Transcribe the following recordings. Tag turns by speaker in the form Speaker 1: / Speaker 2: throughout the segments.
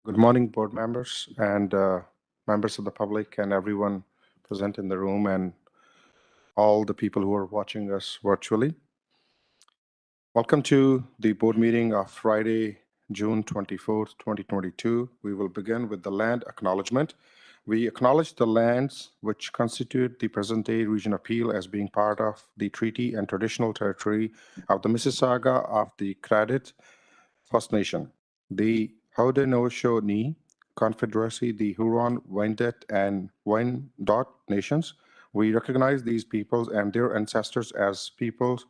Speaker 1: Good morning, board members and members of the public and everyone present in the room and all the people who are watching us virtually. Welcome to the board meeting of Friday, June 24th, 2022. We will begin with the land acknowledgement. We acknowledge the lands which constitute the present-day region of Peel as being part of the treaty and traditional territory of the Mississauga of the Credit First Nation, the Haudenosaunee Confederacy, the Huron, Wendat, and Wyandot nations. We recognize these peoples and their ancestors as peoples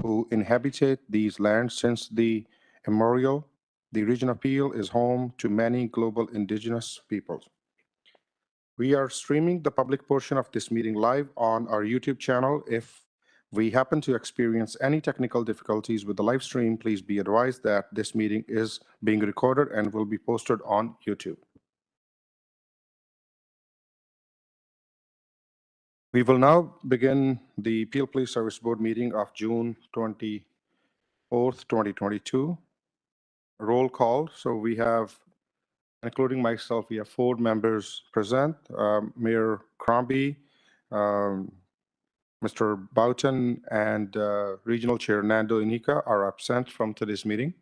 Speaker 1: who inhabited these lands since the immemorial. The region of Peel is home to many global indigenous peoples. We are streaming the public portion of this meeting live on our YouTube channel. If we happen to experience any technical difficulties with the live stream, please be advised that this meeting is being recorded and will be posted on YouTube. We will now begin the Peel Police Service Board meeting of June 24th, 2022. Roll call. So we have, including myself, we have 4 members present. Mayor Crombie, Mr. Boughton, and Regional Chair Nando Inika are absent from today's meeting.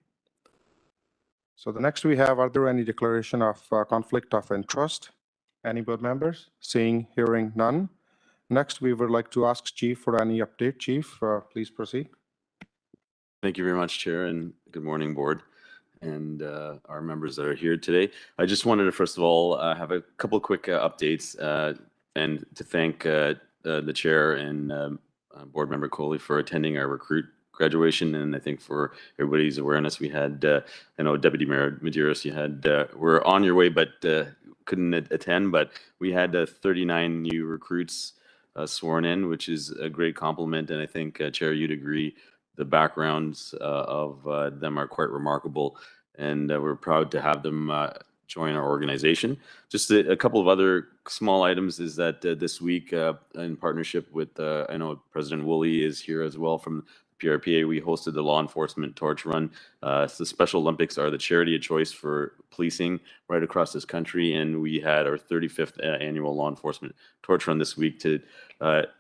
Speaker 1: So the next we have, are there any declaration of conflict of interest? Any board members? Seeing, hearing none. Next, we would like to ask Chief for any update. Chief, please proceed.
Speaker 2: Thank you very much, Chair, and good morning, Board, and our members that are here today. I just wanted to, first of all, have a couple quick updates and to thank the Chair and Board Member Coley for attending our recruit graduation. And I think for everybody's awareness, we had, I know Deputy Mayor Medeiros, you had, were on your way, but couldn't attend, but we had 39 new recruits sworn in, which is a great compliment. And I think, Chair, you'd agree, the backgrounds of them are quite remarkable, and we're proud to have them join our organization. Just a couple of other small items is that this week, in partnership with, I know President Woolley is here as well from PRPA, we hosted the Law Enforcement Torch Run. The Special Olympics are the charity of choice for policing right across this country, and we had our 35th annual Law Enforcement Torch Run this week to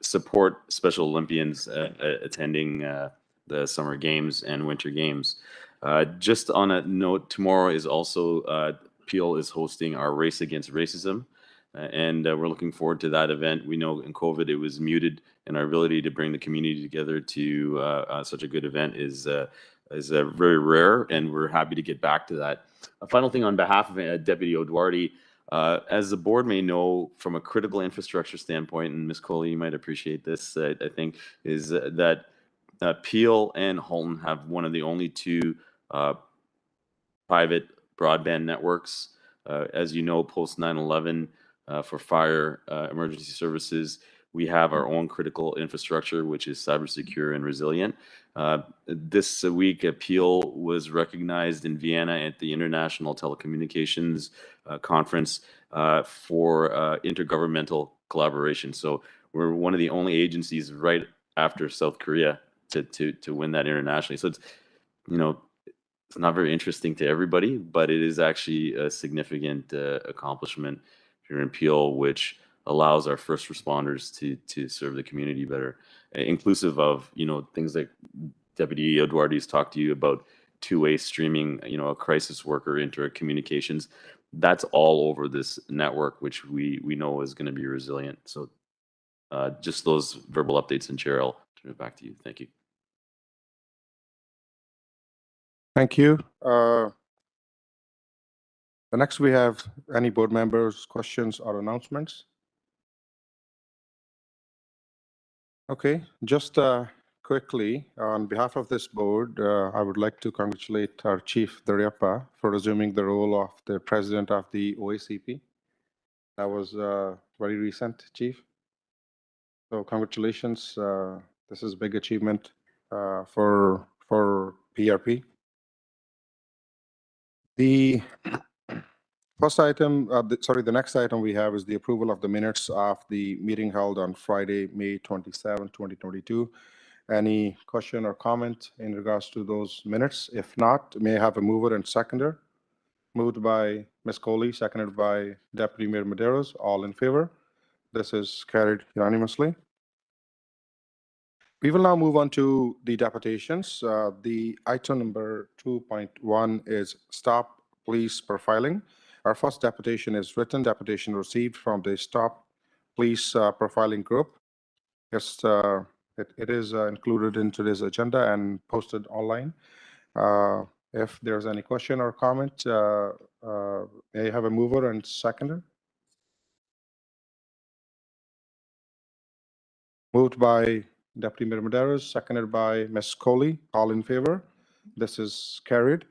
Speaker 2: support Special Olympians attending the Summer Games and Winter Games. Just on a note, tomorrow is also Peel is hosting our Race Against Racism, and we're looking forward to that event. We know in COVID it was muted, and our ability to bring the community together to such a good event is very rare, and we're happy to get back to that. A final thing on behalf of Deputy O'Duarty, as the board may know, from a critical infrastructure standpoint, and Ms. Coley, you might appreciate this, I think, is that Peel and Halton have one of the only 2 private broadband networks. As you know, post 9/11, for fire emergency services, we have our own critical infrastructure, which is cyber secure and resilient. This week, Peel was recognized in Vienna at the International Telecommunications Conference for intergovernmental collaboration. So we're one of the only agencies right after South Korea to win that internationally. So it's, you know, it's not very interesting to everybody, but it is actually a significant accomplishment here in Peel, which allows our first responders to serve the community better, inclusive of, you know, things like Deputy O'Duarty's talked to you about 2-way streaming, you know, a crisis worker into communications. That's all over this network, which we know is going to be resilient. So just those verbal updates, and Chair, I'll turn it back to you. Thank you.
Speaker 1: Thank you. The next we have any board members, questions or announcements? Okay, just quickly, on behalf of this board, I would like to congratulate our Chief Dariappa for assuming the role of the President of the OACP. That was very recent, Chief. So congratulations. This is a big achievement for PRP. The first item, the next item we have is the approval of the minutes of the meeting held on Friday, May 27, 2022. Any question or comment in regards to those minutes? If not, may I have a mover and seconder? Moved by Ms. Coley, seconded by Deputy Mayor Medeiros. All in favor? This is carried unanimously. We will now move on to the deputations. The item number 2.1 is Stop Police Profiling. Our first deputation is written deputation received from the Stop Police Profiling Group. Yes, it is included in today's agenda and posted online. If there's any question or comment, may I have a mover and seconder? Moved by Deputy Mayor Medeiros, seconded by Ms. Coley. All in favor? This is carried.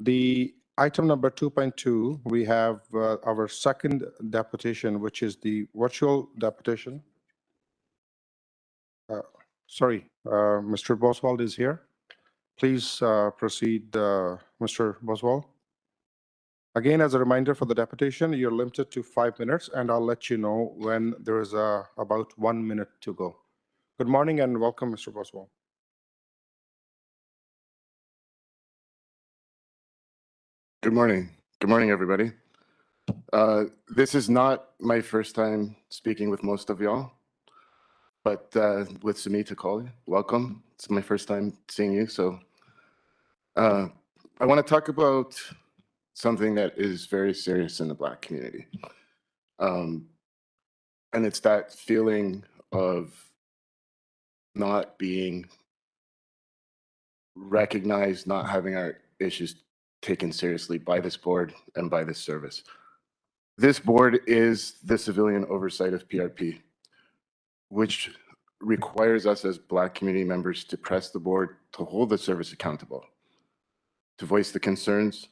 Speaker 1: The item number 2.2, we have our second deputation, which is the virtual deputation. Sorry, Mr. Boswald is here. Please proceed, Mr. Boswald. Again, as a reminder for the deputation, you're limited to 5 minutes, and I'll let you know when there is about 1 minute to go. Good morning and welcome, Mr. Boswell.
Speaker 3: Good morning. Good morning, everybody. This is not my first time speaking with most of y'all, but with Sumita Kohli, welcome. It's my first time seeing you. So I want to talk about something that is very serious in the Black community. And it's that feeling of not being recognized, not having our issues taken seriously by this board and by this service. This board is the civilian oversight of PRP, which requires us as Black community members to press the board to hold the service accountable, to voice the concerns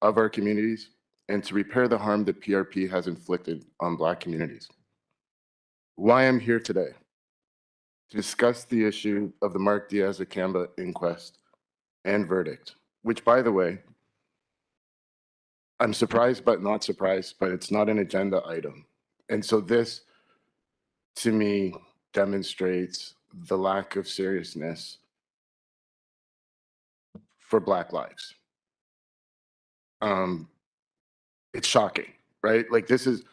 Speaker 3: of our communities, and to repair the harm that PRP has inflicted on Black communities. Why I'm here today, to discuss the issue of the Mark Diaz-Acamba inquest and verdict, which, by the way, I'm surprised but not surprised, but it's not an agenda item. And so this, to me, demonstrates the lack of seriousness for Black lives. It's shocking, right? Like, this is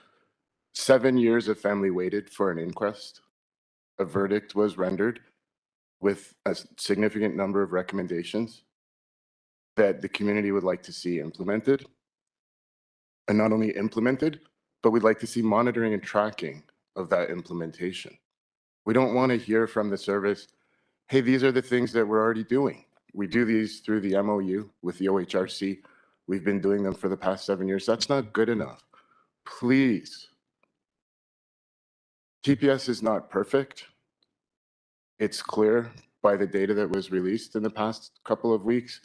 Speaker 3: 7 years of family waited for an inquest. A verdict was rendered with a significant number of recommendations that the community would like to see implemented. And not only implemented, but we'd like to see monitoring and tracking of that implementation. We don't want to hear from the service, hey, these are the things that we're already doing. We do these through the MOU with the OHRC. We've been doing them for the past 7 years. That's not good enough. Please. TPS is not perfect. It's clear by the data that was released in the past couple of weeks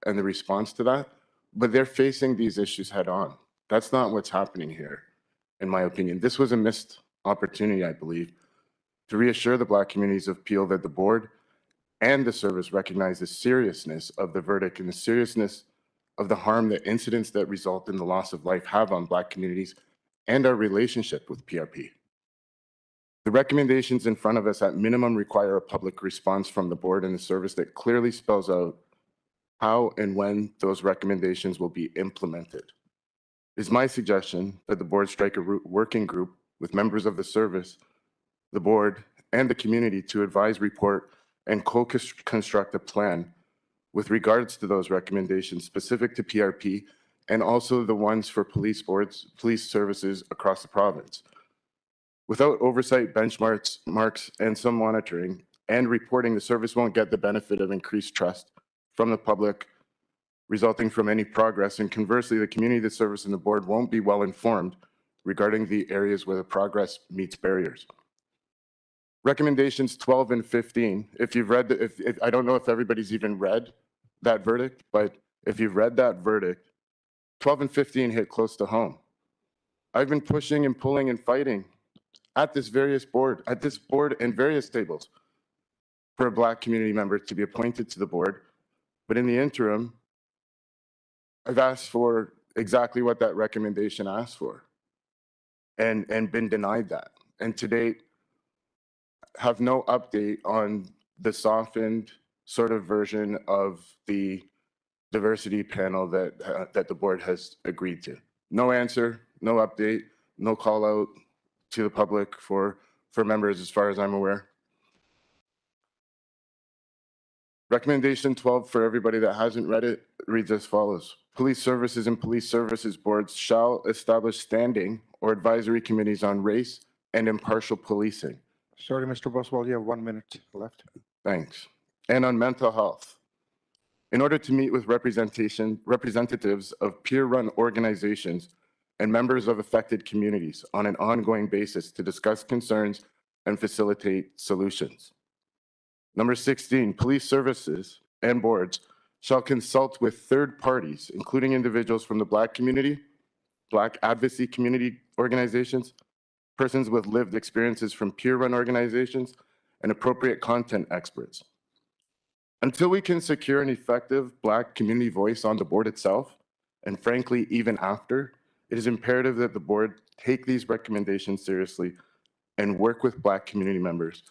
Speaker 3: and the response to that, but they're facing these issues head on. That's not what's happening here, in my opinion. This was a missed opportunity, I believe, to reassure the Black communities of Peel that the board and the service recognize the seriousness of the verdict and the seriousness of the harm that incidents that result in the loss of life have on Black communities and our relationship with PRP. The recommendations in front of us at minimum require a public response from the board and the service that clearly spells out how and when those recommendations will be implemented. It is my suggestion that the board strike a working group with members of the service, the board, and the community to advise, report, and co-construct a plan with regards to those recommendations specific to PRP and also the ones for police boards, police services across the province. Without oversight, benchmarks, and some monitoring and reporting, the service won't get the benefit of increased trust from the public resulting from any progress. And conversely, the community, the service, and the board won't be well informed regarding the areas where the progress meets barriers. Recommendations 12 and 15, if you've read, I don't know if everybody's even read that verdict, but if you've read that verdict, 12 and 15 hit close to home. I've been pushing and pulling and fighting at this board and various tables for a Black community member to be appointed to the board. But in the interim, I've asked for exactly what that recommendation asked for and been denied that. And to date, have no update on the softened sort of version of the diversity panel that the board has agreed to. No answer, no update, no call out to the public for members as far as I'm aware. Recommendation 12, for everybody that hasn't read it, reads as follows. Police services and police services boards shall establish standing or advisory committees on race and impartial policing.
Speaker 1: Sorry, Mr. Boswell, you have 1 minute left.
Speaker 3: Thanks. And on mental health. In order to meet with representatives of peer-run organizations and members of affected communities on an ongoing basis to discuss concerns and facilitate solutions. Number 16, police services and boards shall consult with third parties, including individuals from the Black community, Black advocacy community organizations, persons with lived experiences from peer-run organizations, and appropriate content experts. Until we can secure an effective Black community voice on the board itself, and frankly, even after, it is imperative that the board take these recommendations seriously and work with Black community members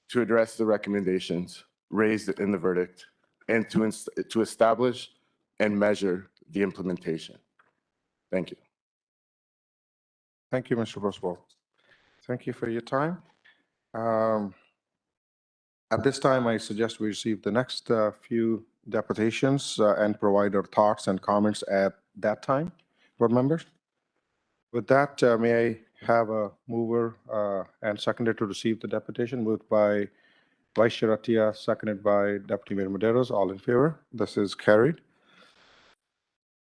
Speaker 3: to address the recommendations raised in the verdict and to establish and measure the implementation. Thank you.
Speaker 1: Thank you, Mr. Boswell. Thank you for your time. At this time, I suggest we receive the next few deputations and provide our thoughts and comments at that time, board members. With that, may I have a mover and seconder to receive the deputation, moved by Vice Chair Atia, seconded by Deputy Mayor Medeiros. All in favor? This is carried.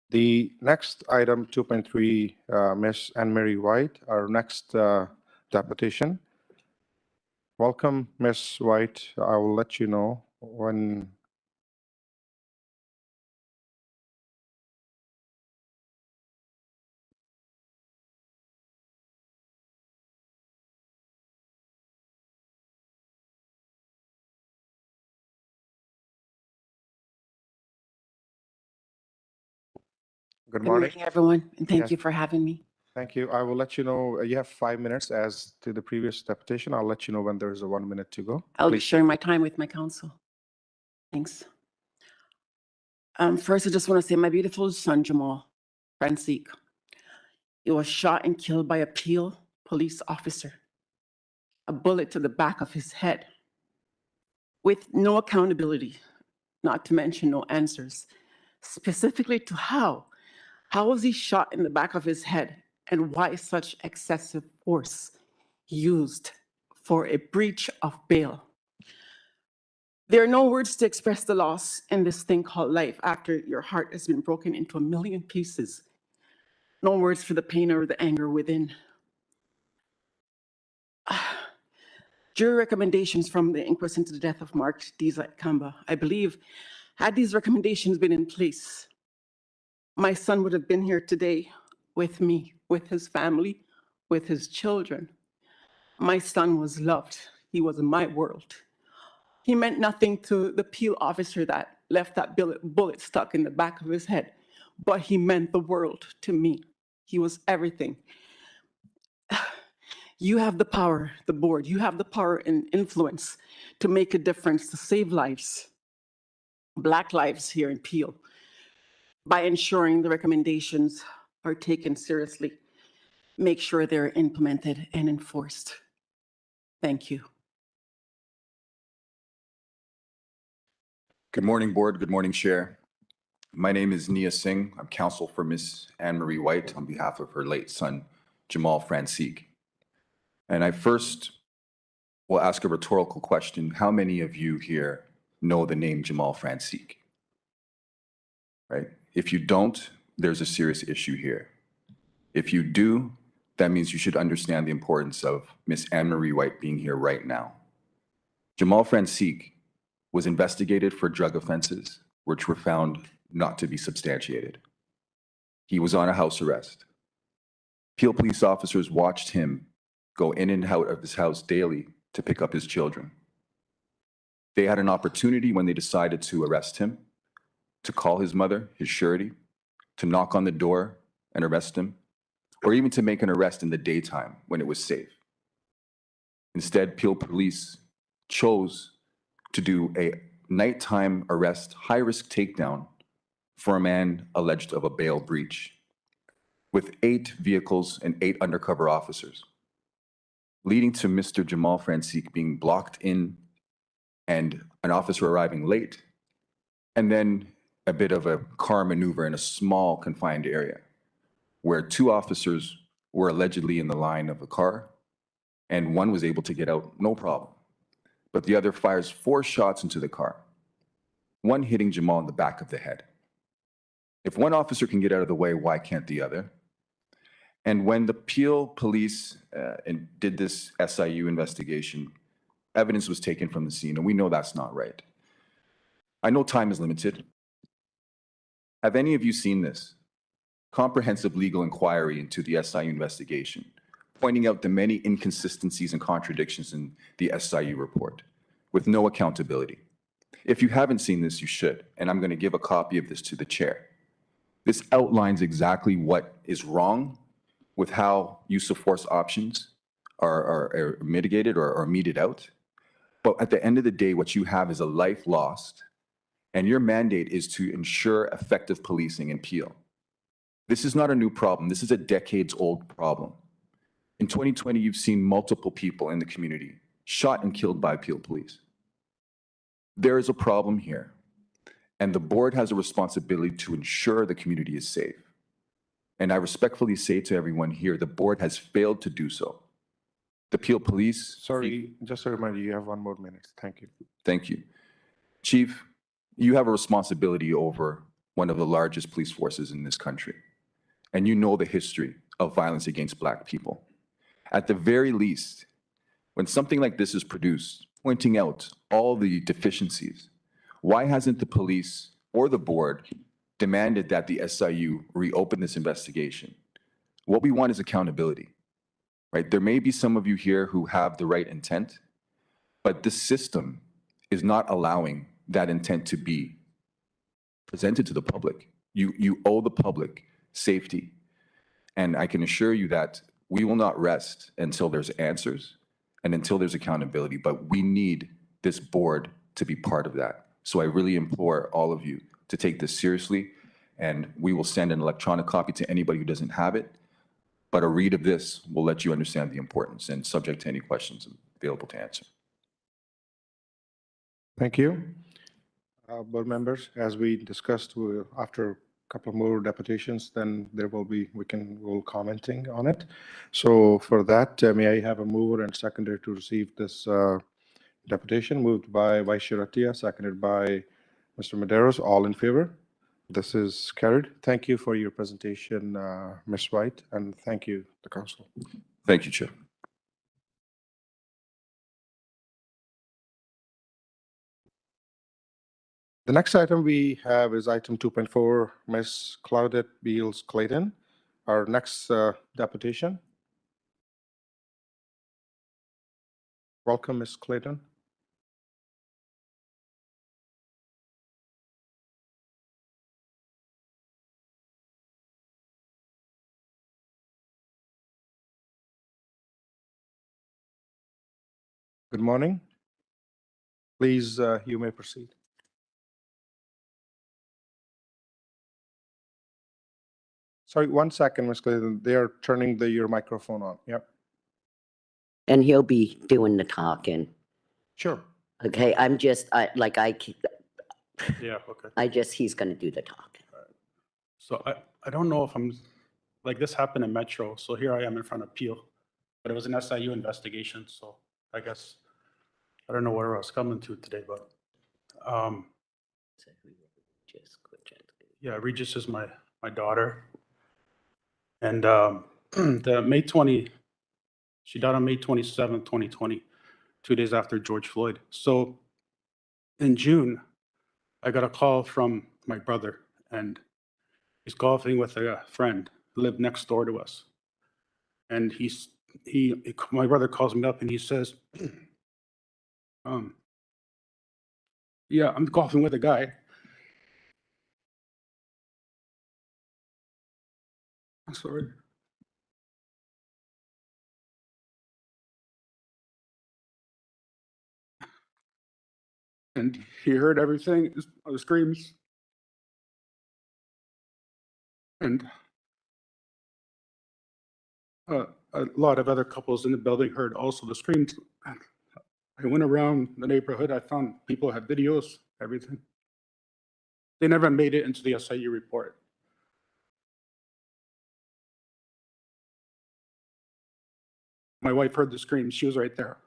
Speaker 1: The next item, 2.3, Ms. Anne-Marie White, our next deputation. Welcome, Ms. White. I will let you know when. Good
Speaker 4: Good
Speaker 1: morning.
Speaker 4: morning, everyone, and thank
Speaker 1: Yes.
Speaker 4: you for having me.
Speaker 1: Thank you. I will let you know, you have 5 minutes as to the previous deputation. I'll let you know when there is a 1 minute to go.
Speaker 4: I'll be
Speaker 1: Please.
Speaker 4: sharing my time with my council. Thanks. First, I just want to say my beautiful son, Jamal Francisque, he was shot and killed by a Peel police officer. A bullet to the back of his head with no accountability, not to mention no answers, specifically to how. How was he shot in the back of his head, and why such excessive force used for a breach of bail? There are no words to express the loss in this thing called life after your heart has been broken into a million pieces. No words for the pain or the anger within. Jury recommendations from the inquest into the death of Mark Diza Kamba, I believe, had these recommendations been in place, my son would have been here today with me, with his family, with his children. My son was loved. He was in my world. He meant nothing to the Peel officer that left that bullet stuck in the back of his head, but he meant the world to me. He was everything. You have the power, the board, you have the power and influence to make a difference, to save lives, Black lives here in Peel, by ensuring the recommendations are taken seriously. Make sure they're implemented and enforced. Thank you.
Speaker 5: Good morning, Board. Good morning, Chair. My name is Nia Singh. I'm counsel for Ms. Anne-Marie White on behalf of her late son, Jamal Francisque. And I first will ask a rhetorical question. How many of you here know the name Jamal Francisque? Right? If you don't, there's a serious issue here. If you do, that means you should understand the importance of Ms. Anne-Marie White being here right now. Jamal Francisque was investigated for drug offenses, which were found not to be substantiated. He was on a house arrest. Peel police officers watched him go in and out of his house daily to pick up his children. They had an opportunity when they decided to arrest him to call his mother, his surety, to knock on the door and arrest him, or even to make an arrest in the daytime when it was safe. Instead, Peel police chose to do a nighttime arrest, high-risk takedown for a man alleged of a bail breach with 8 vehicles and 8 undercover officers, leading to Mr. Jamal Franceek being blocked in and an officer arriving late, and then a bit of a car maneuver in a small confined area where 2 officers were allegedly in the line of a car and one was able to get out no problem. But the other fires 4 shots into the car, one hitting Jamal in the back of the head. If one officer can get out of the way, why can't the other? And when the Peel police did this SIU investigation, evidence was taken from the scene, and we know that's not right. I know time is limited. Have any of you seen this? Comprehensive legal inquiry into the SIU investigation, pointing out the many inconsistencies and contradictions in the SIU report, with no accountability. If you haven't seen this, you should, and I'm going to give a copy of this to the chair. This outlines exactly what is wrong with how use of force options are mitigated or meted out. But at the end of the day, what you have is a life lost, and your mandate is to ensure effective policing in Peel. This is not a new problem. This is a decades-old problem. In 2020, you've seen multiple people in the community shot and killed by Peel police. There is a problem here, and the board has a responsibility to ensure the community is safe. And I respectfully say to everyone here, the board has failed to do so. The Peel police—
Speaker 1: Sorry, just a reminder, you have 1 more minute. Thank you.
Speaker 5: Thank you. Chief, you have a responsibility over one of the largest police forces in this country, and you know the history of violence against Black people. At the very least, when something like this is produced, pointing out all the deficiencies, why hasn't the police or the board demanded that the SIU reopen this investigation? What we want is accountability, right? There may be some of you here who have the right intent, but the system is not allowing that intent to be presented to the public. You owe the public safety. And I can assure you that we will not rest until there's answers and until there's accountability, but we need this board to be part of that. So I really implore all of you to take this seriously, and we will send an electronic copy to anybody who doesn't have it, but a read of this will let you understand the importance, and subject to any questions, I'm available to answer.
Speaker 1: Thank you. Board members, as we discussed, after a couple more deputations, then we'll commenting on it. So for that, may I have a mover and seconder to receive this deputation? Moved by Vice Chair Attia, seconded by Mr. Medeiros. All in favor? This is carried. Thank you for your presentation, Ms. White, and thank you, the council.
Speaker 5: Thank you, Chair.
Speaker 1: The next item we have is item 2.4, Ms. Claudette Beals Clayton, our next deputation. Welcome, Ms. Clayton. Good morning. Please, you may proceed. Sorry, 1 second, Ms. Clayton. They are turning your microphone on. Yep.
Speaker 6: And he'll be doing the talking.
Speaker 1: Sure.
Speaker 6: Okay, I'm just,
Speaker 7: Yeah, okay.
Speaker 6: he's gonna do the talking.
Speaker 7: So I don't know if like this happened in Metro, so here I am in front of Peel. But it was an SIU investigation, so I guess, I don't know where I was coming to today, but, yeah, Regis is my daughter. And she died on May 27th, 2020, 2 days after George Floyd. So in June, I got a call from my brother, and he's golfing with a friend who lived next door to us. And my brother calls me up and he says, yeah, I'm golfing with a guy. I'm sorry. And he heard everything, the screams. And a lot of other couples in the building heard also the screams. I went around the neighborhood. I found people had videos, everything. They never made it into the SIU report. My wife heard the screams. She was right there.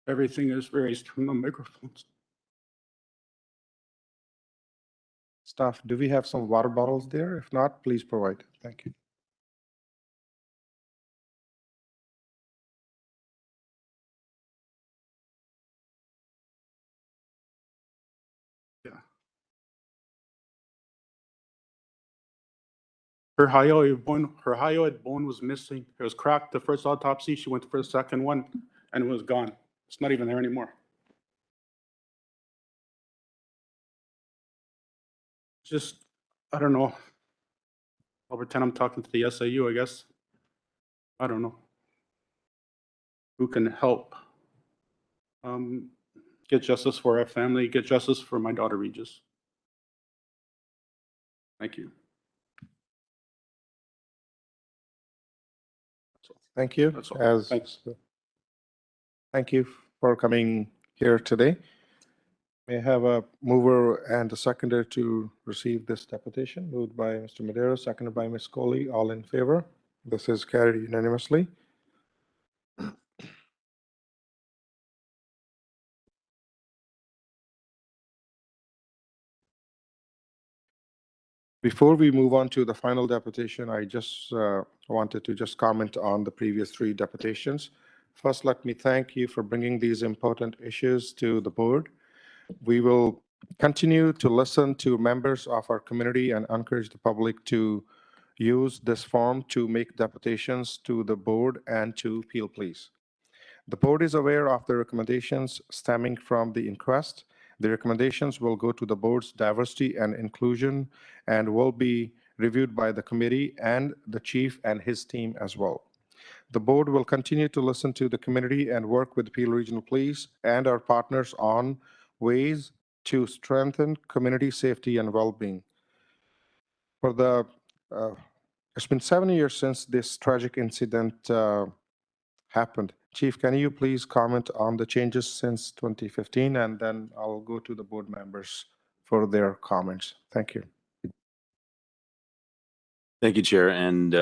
Speaker 7: Everything is raised from the microphones.
Speaker 1: Staff, do we have some water bottles there? If not, please provide. Thank you.
Speaker 7: Yeah. Her hyoid bone was missing. It was cracked the first autopsy. She went for the second one and it was gone. It's not even there anymore. Just, I don't know. I'll pretend I'm talking to the SIU, I guess. I don't know. Who can help get justice for our family, get justice for my daughter, Regis. Thank you.
Speaker 1: Thank you.
Speaker 7: That's all. Thanks.
Speaker 1: Thank you for coming here today. May I have a mover and a seconder to receive this deputation? Moved by Mr. Madero, seconded by Ms. Coley. All in favor? This is carried unanimously. Before we move on to the final deputation, I just wanted to just comment on the previous three deputations. First, let me thank you for bringing these important issues to the board. We will continue to listen to members of our community and encourage the public to use this forum to make deputations to the board and to Peel Police. The board is aware of the recommendations stemming from the inquest. The recommendations will go to the board's diversity and inclusion and will be reviewed by the committee and the chief and his team as well. The board will continue to listen to the community and work with Peel Regional Police and our partners on ways to strengthen community safety and well-being. It's been 7 years since this tragic incident happened. Chief, can you please comment on the changes since 2015, and then I'll go to the board members for their comments. Thank you.
Speaker 2: Thank you, Chair. And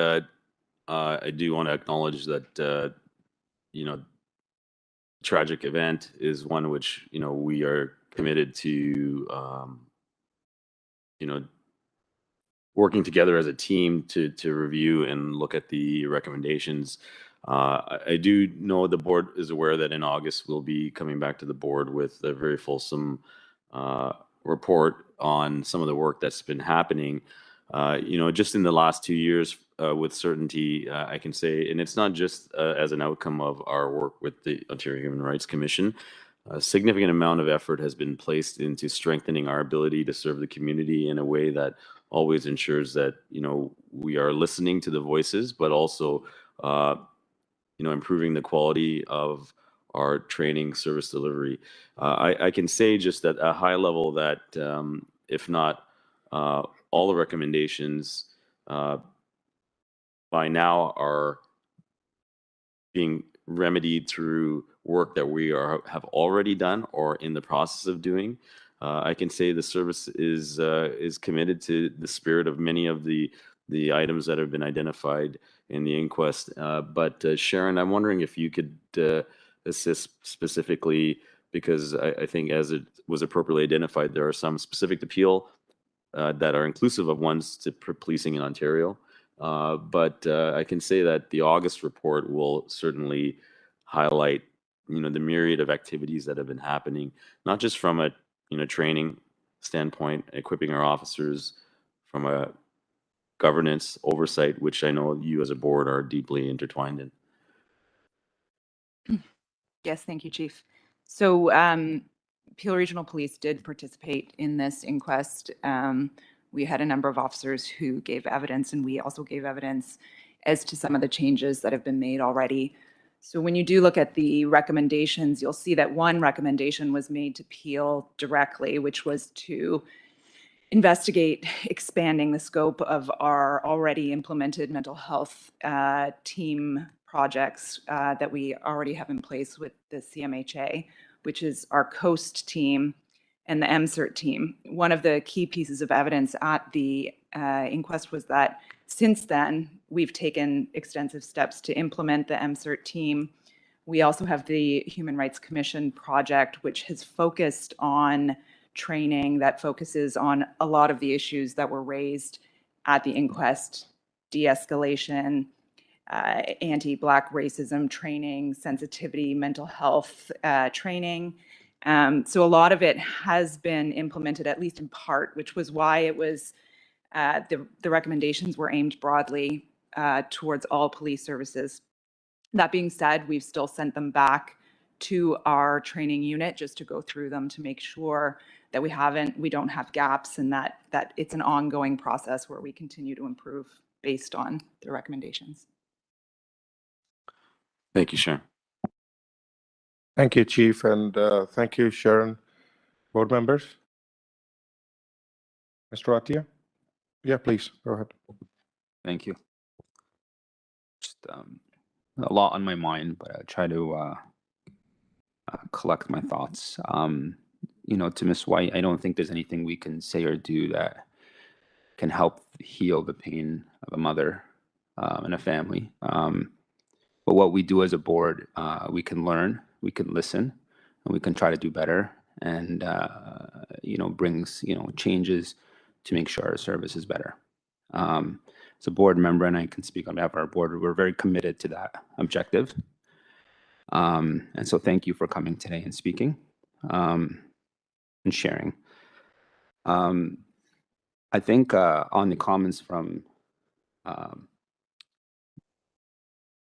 Speaker 2: I do want to acknowledge that, tragic event is one which, we are committed to, working together as a team to review and look at the recommendations. I do know the board is aware that in August we'll be coming back to the board with a very fulsome report on some of the work that's been happening. Just in the last 2 years, with certainty, I can say, and it's not just as an outcome of our work with the Ontario Human Rights Commission. A significant amount of effort has been placed into strengthening our ability to serve the community in a way that always ensures that we are listening to the voices, but also improving the quality of our training service delivery. I can say just at a high level that if not all the recommendations by now are being remedied through work that we have already done or in the process of doing. I can say the service is committed to the spirit of many of the items that have been identified in the inquest. But Sharon, I'm wondering if you could assist specifically, because I think as it was appropriately identified, there are some specific to Peel that are inclusive of ones to policing in Ontario. But I can say that the August report will certainly highlight, the myriad of activities that have been happening, not just from a, training standpoint, equipping our officers, from a governance oversight, which I know you as a board are deeply intertwined in.
Speaker 8: Yes, thank you, Chief. So Peel Regional Police did participate in this inquest. We had a number of officers who gave evidence, and we also gave evidence as to some of the changes that have been made already. So when you do look at the recommendations, you'll see that one recommendation was made to Peel directly, which was to investigate expanding the scope of our already implemented mental health team projects that we already have in place with the CMHA, which is our COAST team and the MCERT team. One of the key pieces of evidence at the inquest was that since then, we've taken extensive steps to implement the MCERT team. We also have the Human Rights Commission project, which has focused on training that focuses on a lot of the issues that were raised at the inquest: de-escalation, anti-Black racism training, sensitivity, mental health training. So a lot of it has been implemented, at least in part, which was why it was the recommendations were aimed broadly towards all police services. That being said, we've still sent them back to our training unit just to go through them to make sure that we don't have gaps, and that it's an ongoing process where we continue to improve based on the recommendations.
Speaker 2: Thank you, Sharon.
Speaker 1: Thank you, Chief, and thank you, Sharon. Board members? Mr. Atia? Yeah, please, go ahead.
Speaker 9: Thank you. Just a lot on my mind, but I'll try to collect my thoughts. You know, to Ms. White, I don't think there's anything we can say or do that can help heal the pain of a mother and a family. But what we do as a board, we can learn, we can listen, and we can try to do better, and you know, brings, you know, changes to make sure our service is better. As a board member, and I can speak on behalf of our board, we're very committed to that objective. And so thank you for coming today and speaking and sharing. I think on the comments from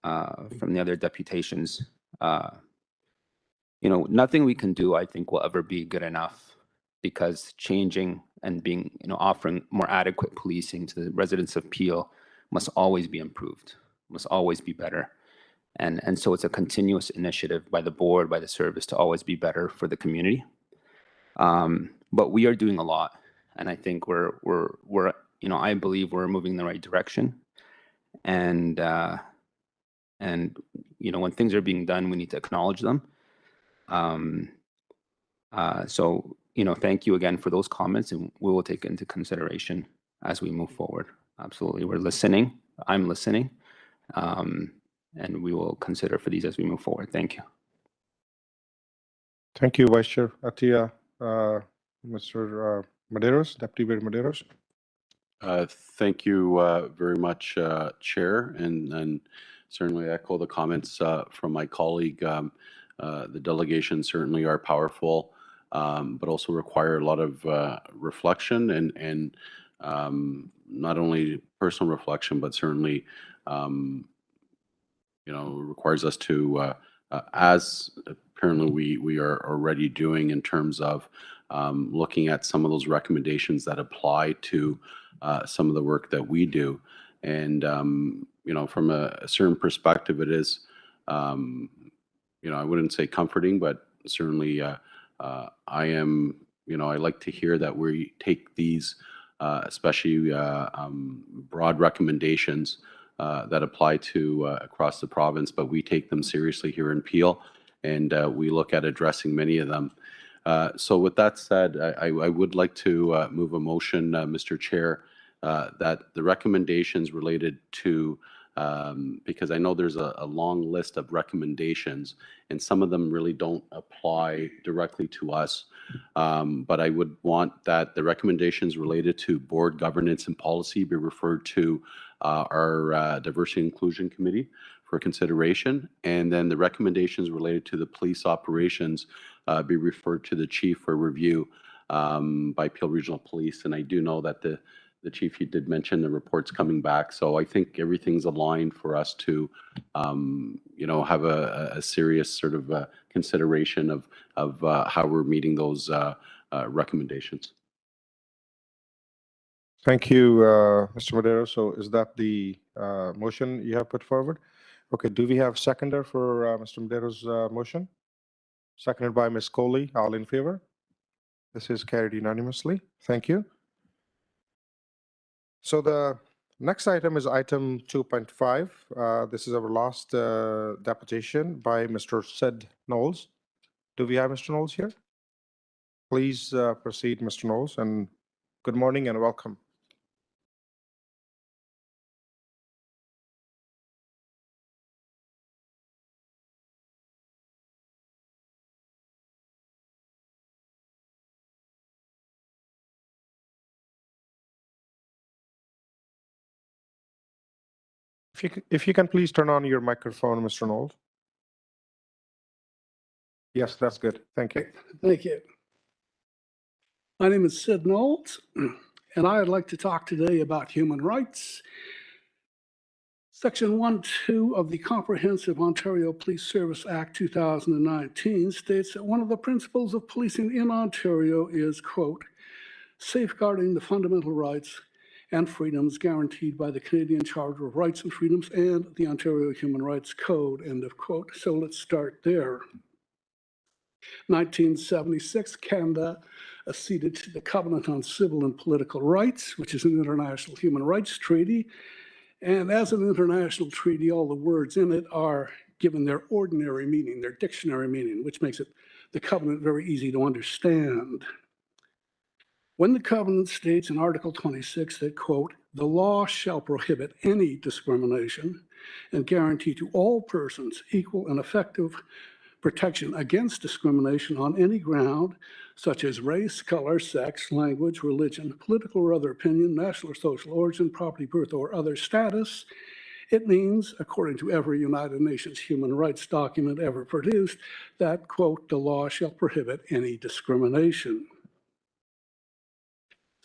Speaker 9: the other deputations, you know, nothing we can do, I think, will ever be good enough, because changing and being, you know, offering more adequate policing to the residents of Peel must always be improved, must always be better. And so it's a continuous initiative by the board, by the service, to always be better for the community. But we are doing a lot, and I think we're you know, I believe we're moving in the right direction. And you know, when things are being done, we need to acknowledge them. So, you know, thank you again for those comments, and we will take into consideration as we move forward. Absolutely, we're listening. I'm listening, and we will consider for these as we move forward. Thank you.
Speaker 1: Thank you, Vice Chair Atia. Mr. Medeiros, Deputy Mayor Medeiros.
Speaker 10: Thank you very much, Chair, and certainly echo the comments from my colleague. The delegations certainly are powerful, but also require a lot of reflection and not only personal reflection, but certainly, you know, requires us to, as apparently we are already doing in terms of looking at some of those recommendations that apply to some of the work that we do. And, you know, from a certain perspective, it is, you know, I wouldn't say comforting, but certainly I am, you know, I like to hear that we take these, especially broad recommendations that apply to across the province, but we take them seriously here in Peel, and we look at addressing many of them. So with that said, I would like to move a motion, Mr. Chair, that the recommendations related to, because I know there's a long list of recommendations, and some of them really don't apply directly to us, but I would want that the recommendations related to board governance and policy be referred to our Diversity and Inclusion Committee for consideration, and then the recommendations related to the police operations be referred to the chief for review by Peel Regional Police. And I do know that the chief, he did mention the reports coming back, so I think everything's aligned for us to, you know, have a serious sort of consideration of how we're meeting those recommendations.
Speaker 1: Thank you, Mr. Medeiros. So is that the motion you have put forward? Okay, do we have seconder for Mr. Medeiros' motion? Seconded by Ms. Coley. All in favor? This is carried unanimously. Thank you. So the next item is item 2.5. This is our last deputation by Mr. Sid Knowles. Do we have Mr. Knowles here? Please proceed, Mr. Knowles, and good morning and welcome. If you can please turn on your microphone, Mr. Knowles. Yes, that's good. Thank you.
Speaker 11: Thank you. My name is Sid Knowles, and I'd like to talk today about human rights. Section 1.2 of the Comprehensive Ontario Police Service Act 2019 states that one of the principles of policing in Ontario is, quote, safeguarding the fundamental rights and freedoms guaranteed by the Canadian Charter of Rights and Freedoms and the Ontario Human Rights Code, end of quote. So let's start there. 1976, Canada acceded to the Covenant on Civil and Political Rights, which is an international human rights treaty. And as an international treaty, all the words in it are given their ordinary meaning, their dictionary meaning, which makes it the covenant very easy to understand. When the covenant states in Article 26 that, quote, the law shall prohibit any discrimination and guarantee to all persons equal and effective protection against discrimination on any ground, such as race, color, sex, language, religion, political or other opinion, national or social origin, property, birth, or other status, it means, according to every United Nations human rights document ever produced, that, quote, the law shall prohibit any discrimination.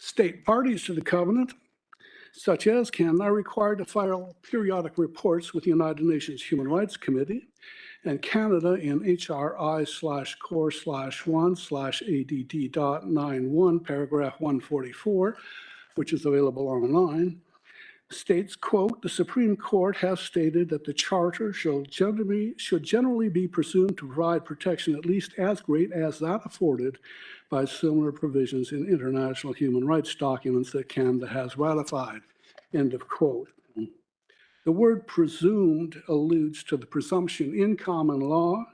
Speaker 11: State parties to the covenant, such as Canada, are required to file periodic reports with the United Nations Human Rights Committee, and Canada in HRI/core/1/ADD.91, paragraph 144, which is available online, states, quote, the Supreme Court has stated that the Charter should generally be presumed to provide protection at least as great as that afforded by similar provisions in international human rights documents that Canada has ratified, end of quote. The word presumed alludes to the presumption in common law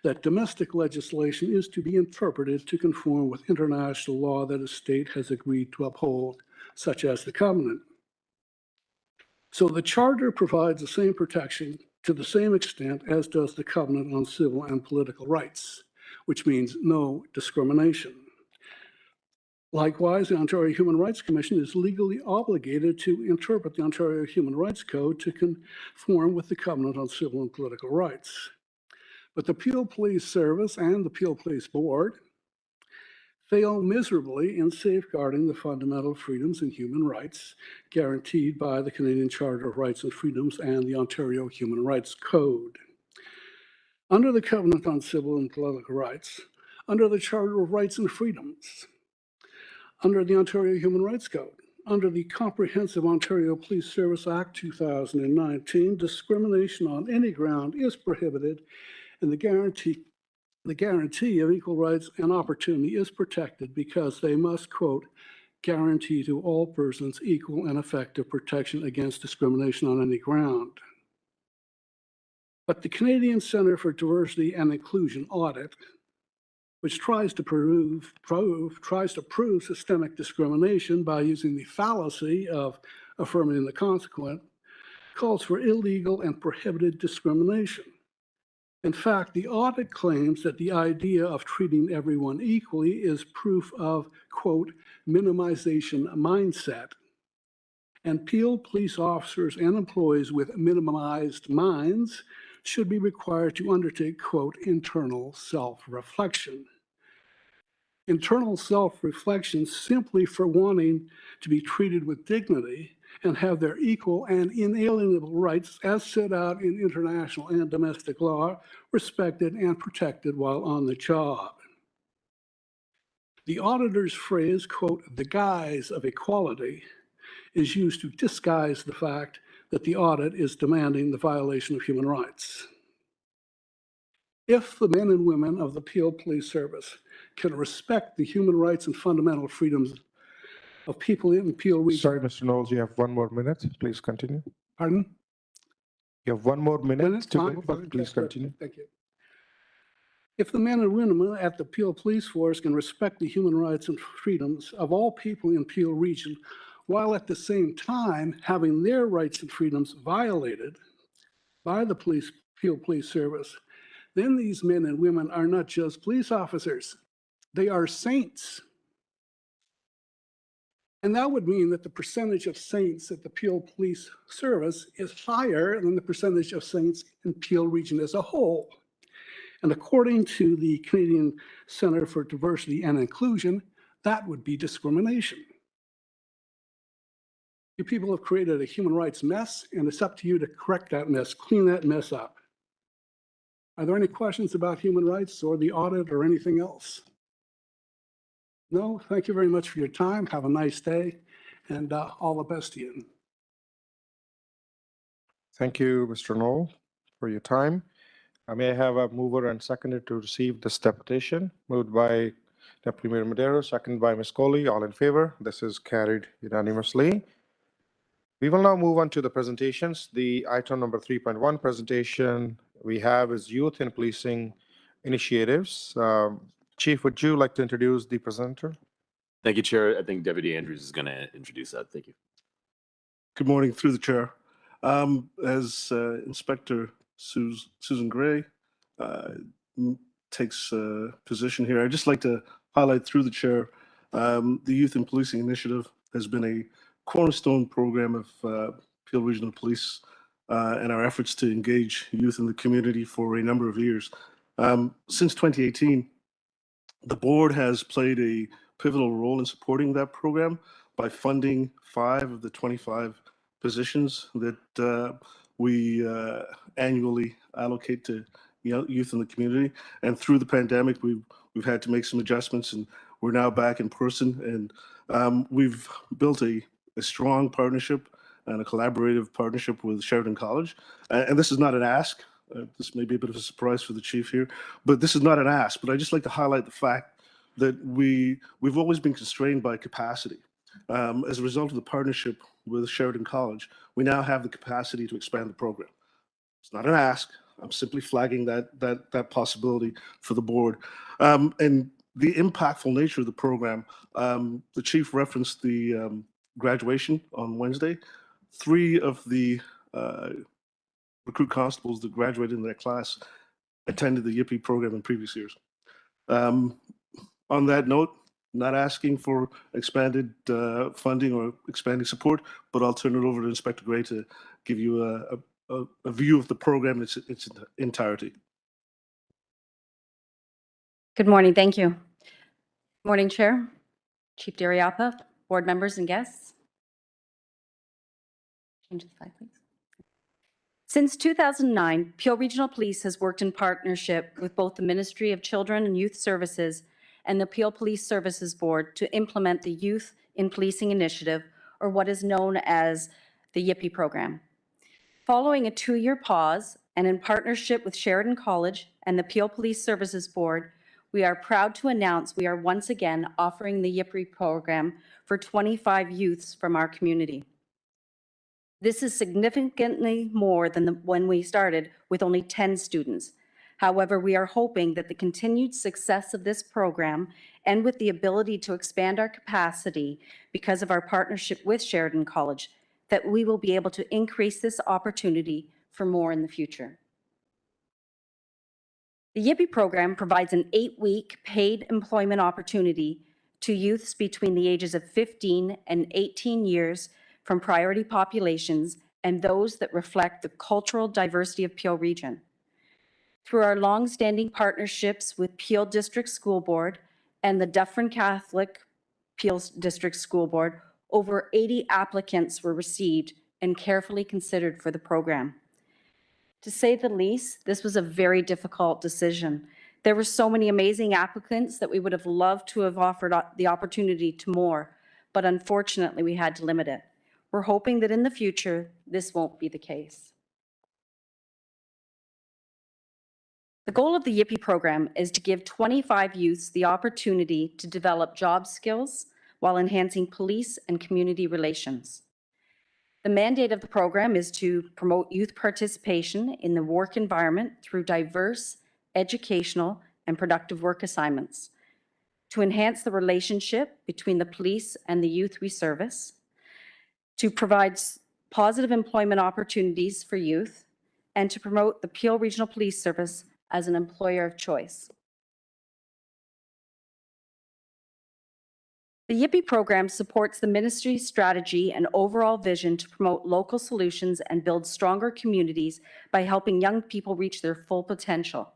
Speaker 11: that domestic legislation is to be interpreted to conform with international law that a state has agreed to uphold, such as the covenant. So the Charter provides the same protection to the same extent as does the Covenant on Civil and Political Rights, which means no discrimination. Likewise, the Ontario Human Rights Commission is legally obligated to interpret the Ontario Human Rights Code to conform with the Covenant on Civil and Political Rights. But the Peel Police Service and the Peel Police Board fail miserably in safeguarding the fundamental freedoms and human rights guaranteed by the Canadian Charter of Rights and Freedoms and the Ontario Human Rights Code. Under the Covenant on Civil and Political Rights, under the Charter of Rights and Freedoms, under the Ontario Human Rights Code, under the Comprehensive Ontario Police Service Act 2019, discrimination on any ground is prohibited, and the guarantee of equal rights and opportunity is protected because they must, quote, guarantee to all persons equal and effective protection against discrimination on any ground. But the Canadian Centre for Diversity and Inclusion audit, which tries to prove systemic discrimination by using the fallacy of affirming the consequent, calls for illegal and prohibited discrimination. In fact, the audit claims that the idea of treating everyone equally is proof of, quote, minimization mindset. And Peel police officers and employees with minimized minds should be required to undertake, quote, internal self-reflection. Internal self-reflection simply for wanting to be treated with dignity and have their equal and inalienable rights as set out in international and domestic law respected and protected while on the job. The auditor's phrase, quote, the guise of equality, is used to disguise the fact that the audit is demanding the violation of human rights. If the men and women of the Peel Police Service can respect the human rights and fundamental freedoms of people in Peel Region.
Speaker 1: Sorry, Mr. Knowles, you have one more minute. Please continue.
Speaker 11: Pardon?
Speaker 1: You have one more minute to
Speaker 11: Fine,
Speaker 1: go, but
Speaker 11: fine,
Speaker 1: please
Speaker 11: that's good.
Speaker 1: continue.
Speaker 11: Thank you. If the men and women at the Peel Police Force can respect the human rights and freedoms of all people in Peel Region, while at the same time having their rights and freedoms violated by the Peel Police Service, then these men and women are not just police officers, they are saints. And that would mean that the percentage of saints at the Peel Police Service is higher than the percentage of saints in Peel Region as a whole. And according to the Canadian Centre for Diversity and Inclusion, that would be discrimination. You people have created a human rights mess, and it's up to you to correct that mess, clean that mess up. Are there any questions about human rights or the audit or anything else? No? Thank you very much for your time. Have a nice day, and all the best to you.
Speaker 1: Thank you, Mr. Knoll, for your time. May I have a mover and seconder to receive this deputation? Moved by Deputy Mayor Madero, seconded by Ms. Coley. All in favor? This is carried unanimously. We will now move on to the presentations. The item number 3.1 presentation we have is Youth in Policing Initiatives. Chief, would you like to introduce the presenter?
Speaker 2: Thank you, Chair. I think Deputy Andrews is going to introduce that. Thank you.
Speaker 12: Good morning, through the chair. As Inspector Susan Gray takes position here, I'd just like to highlight through the chair, the Youth in Policing Initiative has been a cornerstone program of Peel Regional Police and our efforts to engage youth in the community for a number of years. Since 2018, the board has played a pivotal role in supporting that program by funding 5 of the 25 positions that we annually allocate to youth in the community. And through the pandemic, we've had to make some adjustments, and we're now back in person. And we've built a strong partnership and a collaborative partnership with Sheridan College. And this is not an ask. This may be a bit of a surprise for the chief here, but this is not an ask. But I'd just like to highlight the fact that we've always been constrained by capacity. As a result of the partnership with Sheridan College, we now have the capacity to expand the program. It's not an ask. I'm simply flagging that possibility for the board. And the impactful nature of the program, the chief referenced the graduation on Wednesday. 3 of the recruit constables that graduated in their class attended the YIPI program in previous years. On that note, not asking for expanded funding or expanding support, but I'll turn it over to Inspector Gray to give you a view of the program in its entirety.
Speaker 13: Good morning. Thank you. Morning, Chair, Chief Dariapa, board members and guests. Change the slide, please. Since 2009, Peel Regional Police has worked in partnership with both the Ministry of Children and Youth Services and the Peel Police Services Board to implement the Youth in Policing Initiative, or what is known as the YIPI program. Following a 2-year pause, and in partnership with Sheridan College and the Peel Police Services Board, we are proud to announce we are once again offering the YIPI program for 25 youths from our community. This is significantly more than when we started with only 10 students. However, we are hoping that the continued success of this program and with the ability to expand our capacity because of our partnership with Sheridan College, that we will be able to increase this opportunity for more in the future. The YIPI program provides an 8-week paid employment opportunity to youths between the ages of 15 and 18 years from priority populations and those that reflect the cultural diversity of Peel Region. Through our long-standing partnerships with Peel District School Board and the Dufferin Catholic Peel District School Board, over 80 applicants were received and carefully considered for the program. To say the least, this was a very difficult decision. There were so many amazing applicants that we would have loved to have offered the opportunity to more, but unfortunately we had to limit it. We're hoping that in the future, this won't be the case. The goal of the YIPI program is to give 25 youths the opportunity to develop job skills while enhancing police and community relations. The mandate of the program is to promote youth participation in the work environment through diverse, educational, and productive work assignments, to enhance the relationship between the police and the youth we service, to provide positive employment opportunities for youth, and to promote the Peel Regional Police Service as an employer of choice. The YIPI program supports the ministry's strategy and overall vision to promote local solutions and build stronger communities by helping young people reach their full potential.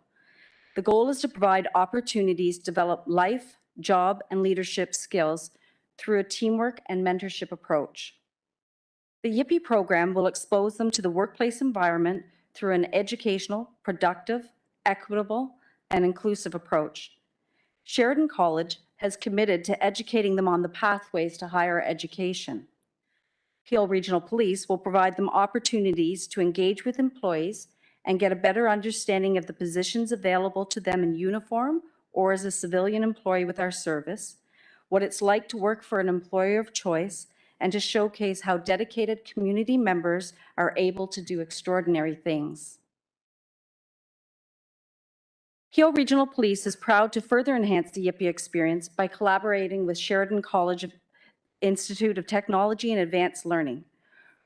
Speaker 13: The goal is to provide opportunities to develop life, job, and leadership skills through a teamwork and mentorship approach. The YIPI program will expose them to the workplace environment through an educational, productive, equitable, and inclusive approach. Sheridan College has committed to educating them on the pathways to higher education. Peel Regional Police will provide them opportunities to engage with employees and get a better understanding of the positions available to them in uniform or as a civilian employee with our service, what it's like to work for an employer of choice, and to showcase how dedicated community members are able to do extraordinary things. Peel Regional Police is proud to further enhance the YIPI experience by collaborating with Sheridan College Institute of Technology and Advanced Learning.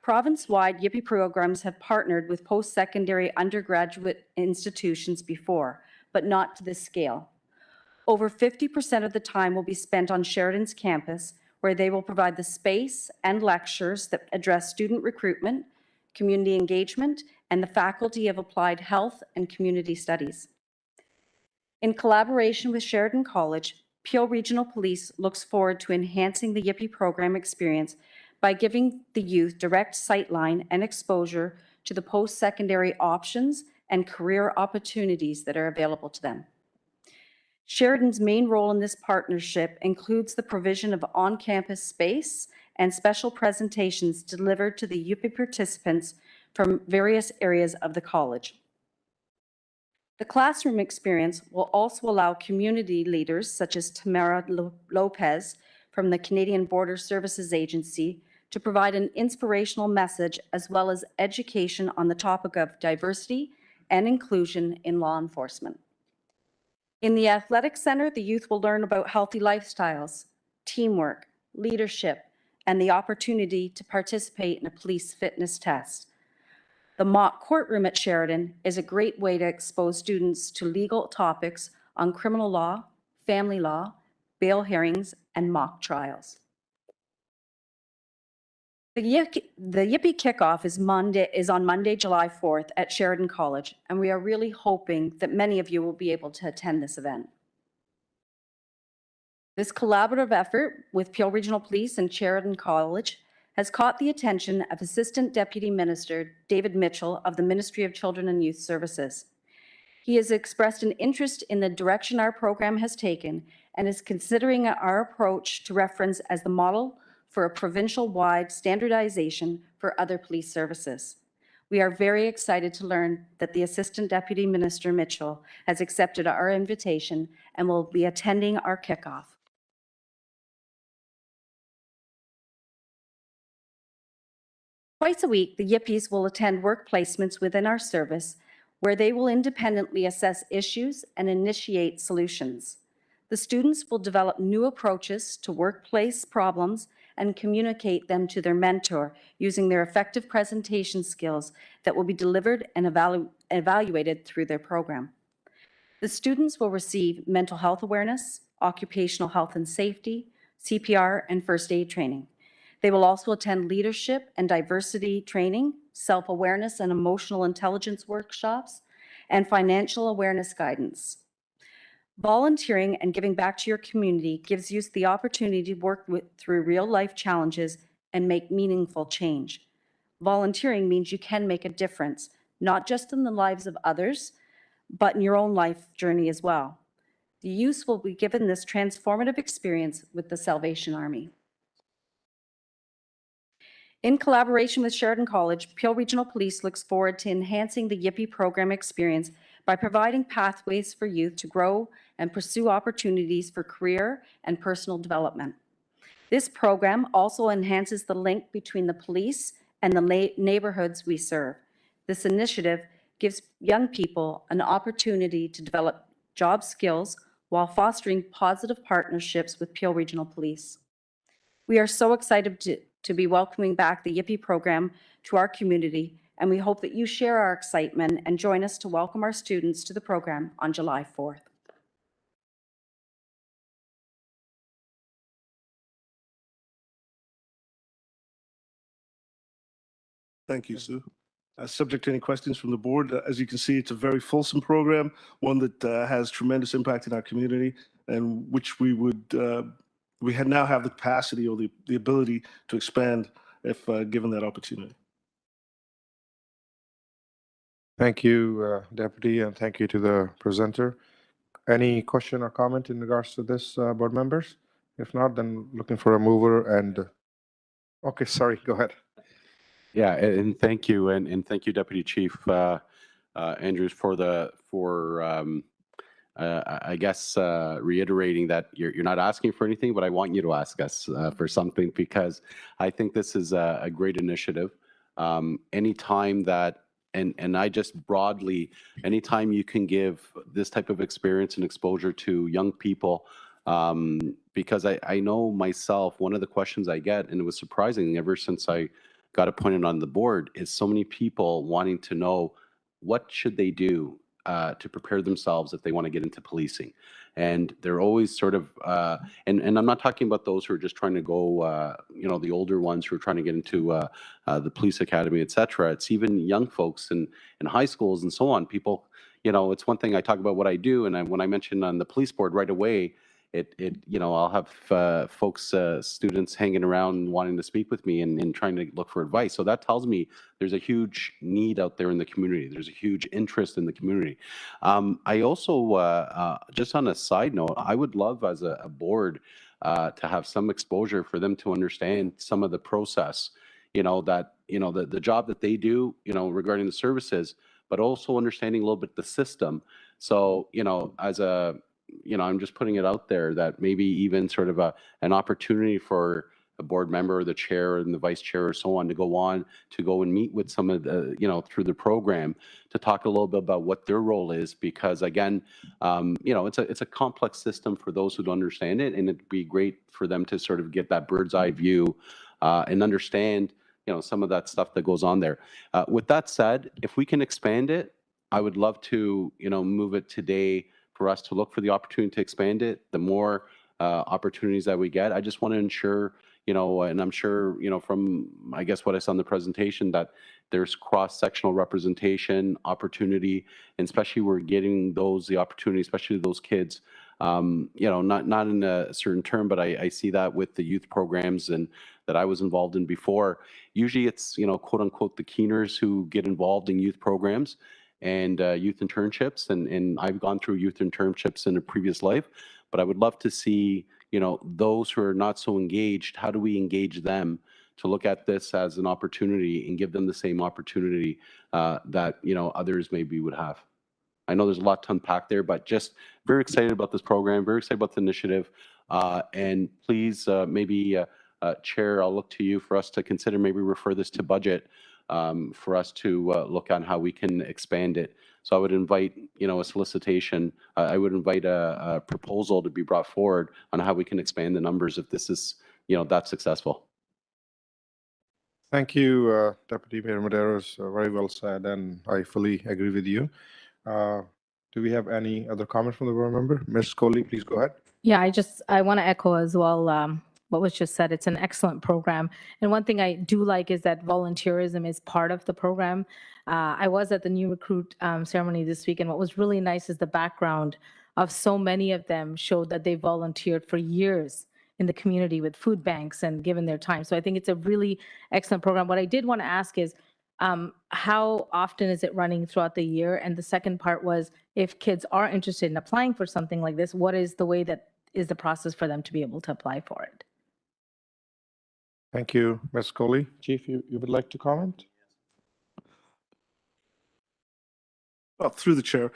Speaker 13: Province-wide YIPI programs have partnered with post-secondary undergraduate institutions before, but not to this scale. Over 50% of the time will be spent on Sheridan's campus, where they will provide the space and lectures that address student recruitment, community engagement, and the Faculty of Applied Health and Community Studies. In collaboration with Sheridan College, Peel Regional Police looks forward to enhancing the YIPI program experience by giving the youth direct sightline and exposure to the post-secondary options and career opportunities that are available to them. Sheridan's main role in this partnership includes the provision of on-campus space and special presentations delivered to the YIPI participants from various areas of the college. The classroom experience will also allow community leaders such as Tamara Lopez from the Canadian Border Services Agency to provide an inspirational message as well as education on the topic of diversity and inclusion in law enforcement. In the Athletic Center, the youth will learn about healthy lifestyles, teamwork, leadership, and the opportunity to participate in a police fitness test. The mock courtroom at Sheridan is a great way to expose students to legal topics on criminal law, family law, bail hearings, and mock trials. The YIPI kickoff is on Monday, July 4th at Sheridan College, and we are really hoping that many of you will be able to attend this event. This collaborative effort with Peel Regional Police and Sheridan College has caught the attention of Assistant Deputy Minister David Mitchell of the Ministry of Children and Youth Services. He has expressed an interest in the direction our program has taken and is considering our approach to reference as the model for a provincial-wide standardization for other police services. We are very excited to learn that the Assistant Deputy Minister Mitchell has accepted our invitation and will be attending our kickoff. Twice a week, the YIPIs will attend work placements within our service where they will independently assess issues and initiate solutions. The students will develop new approaches to workplace problems and communicate them to their mentor using their effective presentation skills that will be delivered and evaluated through their program. The students will receive mental health awareness, occupational health and safety, CPR, and first aid training. They will also attend leadership and diversity training, self-awareness and emotional intelligence workshops, and financial awareness guidance. Volunteering and giving back to your community gives you the opportunity to work through real-life challenges and make meaningful change. Volunteering means you can make a difference, not just in the lives of others, but in your own life journey as well. The youth will be given this transformative experience with the Salvation Army. In collaboration with Sheridan College, Peel Regional Police looks forward to enhancing the YIPI program experience by providing pathways for youth to grow and pursue opportunities for career and personal development. This program also enhances the link between the police and the neighborhoods we serve. This initiative gives young people an opportunity to develop job skills while fostering positive partnerships with Peel Regional Police. We are so excited to be welcoming back the Yippee program to our community, and we hope that you share our excitement and join us to welcome our students to the program on July 4th.
Speaker 12: Thank you, Sue. Subject to any questions from the board, as you can see, it's a very fulsome program, one that has tremendous impact in our community, and which we would now have the capacity or the ability to expand if given that opportunity.
Speaker 1: Thank you, Deputy, and thank you to the presenter. Any question or comment in regards to this, board members? If not, then looking for a mover and, okay, sorry, go ahead.
Speaker 10: Yeah, and thank you, and thank you, Deputy Chief Andrews, I guess reiterating that you're not asking for anything, but I want you to ask us for something, because I think this is a great initiative. Anytime that, and I just broadly, anytime you can give this type of experience and exposure to young people, because I know myself, one of the questions I get, and it was surprising ever since I got appointed on the board, is so many people wanting to know what should they do to prepare themselves if they want to get into policing. And they're always sort of, and I'm not talking about those who are just trying to go, the older ones who are trying to get into the police academy, et cetera. It's even young folks in high schools and so on. People, it's one thing I talk about what I do, and when I mention on the police board right away, I'll have folks, students hanging around wanting to speak with me and trying to look for advice. So that tells me there's a huge need out there in the community. There's a huge interest in the community. I also, just on a side note, I would love as a board to have some exposure for them to understand some of the process, the job that they do, regarding the services, but also understanding a little bit the system. So, I'm just putting it out there that maybe even sort of an opportunity for a board member or the chair and the vice chair or so on to go and meet with some of the, through the program to talk a little bit about what their role is, because again, it's a complex system for those who don't understand it, and it'd be great for them to sort of get that bird's eye view and understand, some of that stuff that goes on there. With that said, if we can expand it, I would love to, move it today for us to look for the opportunity to expand it. The more opportunities that we get, I just want to ensure, and I'm sure, from, I guess, what I saw in the presentation, that there's cross-sectional representation, opportunity, and especially we're getting the opportunity, especially those kids, not in a certain term, but I see that with the youth programs and that I was involved in before. Usually it's, quote unquote, the keeners who get involved in youth programs and youth internships, and I've gone through youth internships in a previous life, but I would love to see, those who are not so engaged, how do we engage them to look at this as an opportunity and give them the same opportunity that, others maybe would have. I know there's a lot to unpack there, but just very excited about this program, very excited about the initiative, and please, maybe, Chair, I'll look to you for us to consider, maybe refer this to budget for us to look on how we can expand it. So I would invite, a solicitation. I would invite a proposal to be brought forward on how we can expand the numbers if this is, that successful.
Speaker 1: Thank you, Deputy Mayor Medeiros. Very well said, and I fully agree with you. Do we have any other comment from the board member? Ms. Coley, please go ahead.
Speaker 14: Yeah, I want to echo as well what was just said. It's an excellent program. And one thing I do like is that volunteerism is part of the program. I was at the new recruit ceremony this week, and what was really nice is the background of so many of them showed that they volunteered for years in the community with food banks and given their time. So I think it's a really excellent program. What I did want to ask is, how often is it running throughout the year? And the second part was, if kids are interested in applying for something like this, what is the process for them to be able to apply for it?
Speaker 1: Thank you, Ms. Coley. Chief, you would like to comment?
Speaker 12: Well, through the chair.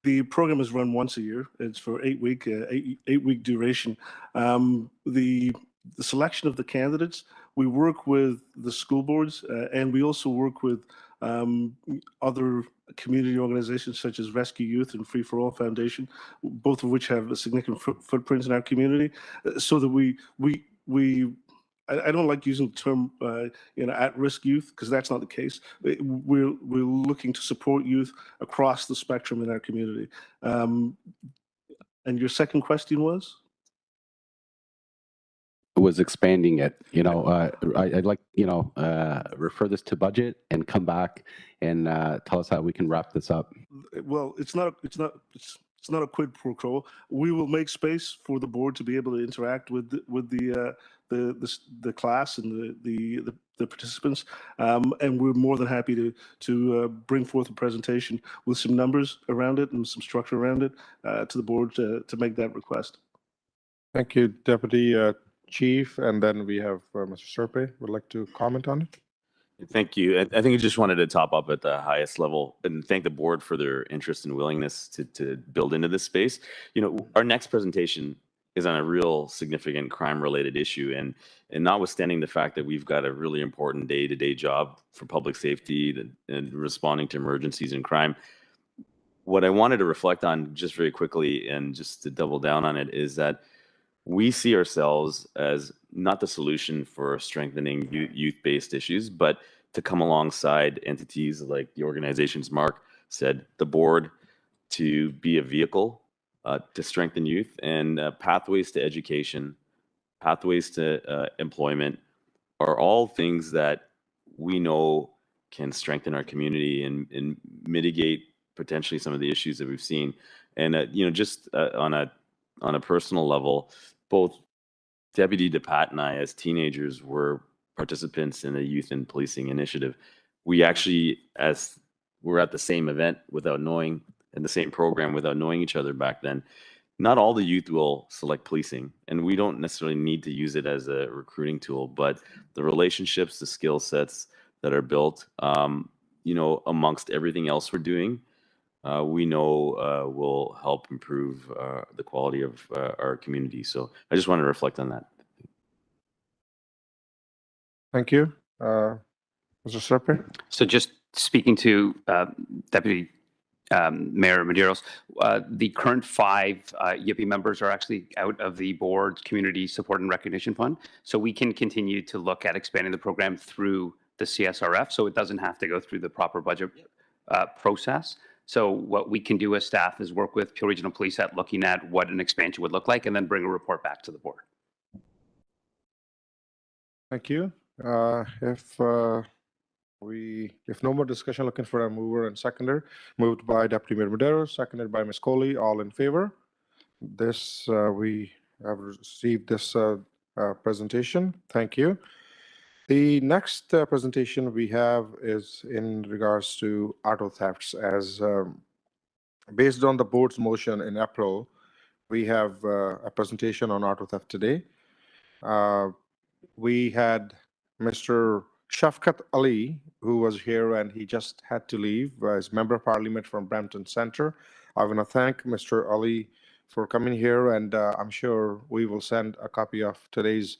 Speaker 12: The program is run once a year. It's for 8-week duration. The selection of the candidates, we work with the school boards, and we also work with other community organizations such as Rescue Youth and Free for All Foundation, both of which have a significant footprints in our community, so that I don't like using the term, at-risk youth, because that's not the case. We're looking to support youth across the spectrum in our community. And your second question was?
Speaker 10: Was expanding it, I'd like, refer this to budget and come back and tell us how we can wrap this up.
Speaker 12: Well, it's not a quid pro quo. We will make space for the board to be able to interact with the class and the participants, and we're more than happy to bring forth a presentation with some numbers around it and some structure around it to the board to make that request.
Speaker 1: Thank you, Deputy Chief. And then we have Mr. Serpe would like to comment on it.
Speaker 2: Thank you. I think I just wanted to top up at the highest level and thank the board for their interest and willingness to build into this space. Our next presentation is on a real significant crime-related issue, and notwithstanding the fact that we've got a really important day-to-day job for public safety and responding to emergencies and crime, what I wanted to reflect on just very quickly and just to double down on it is that we see ourselves as not the solution for strengthening youth-based issues, but to come alongside entities like the organizations Mark said, the board, to be a vehicle to strengthen youth, and pathways to education, pathways to employment are all things that we know can strengthen our community and mitigate potentially some of the issues that we've seen. And just on a personal level, both Deputy DePatt and I, as teenagers, were participants in the Youth and Policing Initiative. We actually, as we're at the same event without knowing, in the same program without knowing each other back then, not all the youth will select policing, and we don't necessarily need to use it as a recruiting tool, but the relationships, the skill sets that are built, amongst everything else we're doing, we know will help improve the quality of our community. So I just want to reflect on that.
Speaker 1: Thank you. Mr. Serpe?
Speaker 15: So just speaking to Deputy Mayor Medeiros, the current 5 YIPI members are actually out of the board's Community Support and Recognition Fund. So we can continue to look at expanding the program through the CSRF, so it doesn't have to go through the proper budget process. So what we can do as staff is work with Peel Regional Police at looking at what an expansion would look like and then bring a report back to the board.
Speaker 1: Thank you. If no more discussion, looking for a mover and seconder. Moved by Deputy Mayor Medeiros, seconded by Ms. Coley. All in favor? This we have received this presentation. Thank you. The next presentation we have is in regards to auto thefts. As based on the board's motion in April, we have a presentation on auto theft today. We had Mr. Shafkat Ali, who was here and he just had to leave as Member of Parliament from Brampton Centre. I want to thank Mr. Ali for coming here, and I'm sure we will send a copy of today's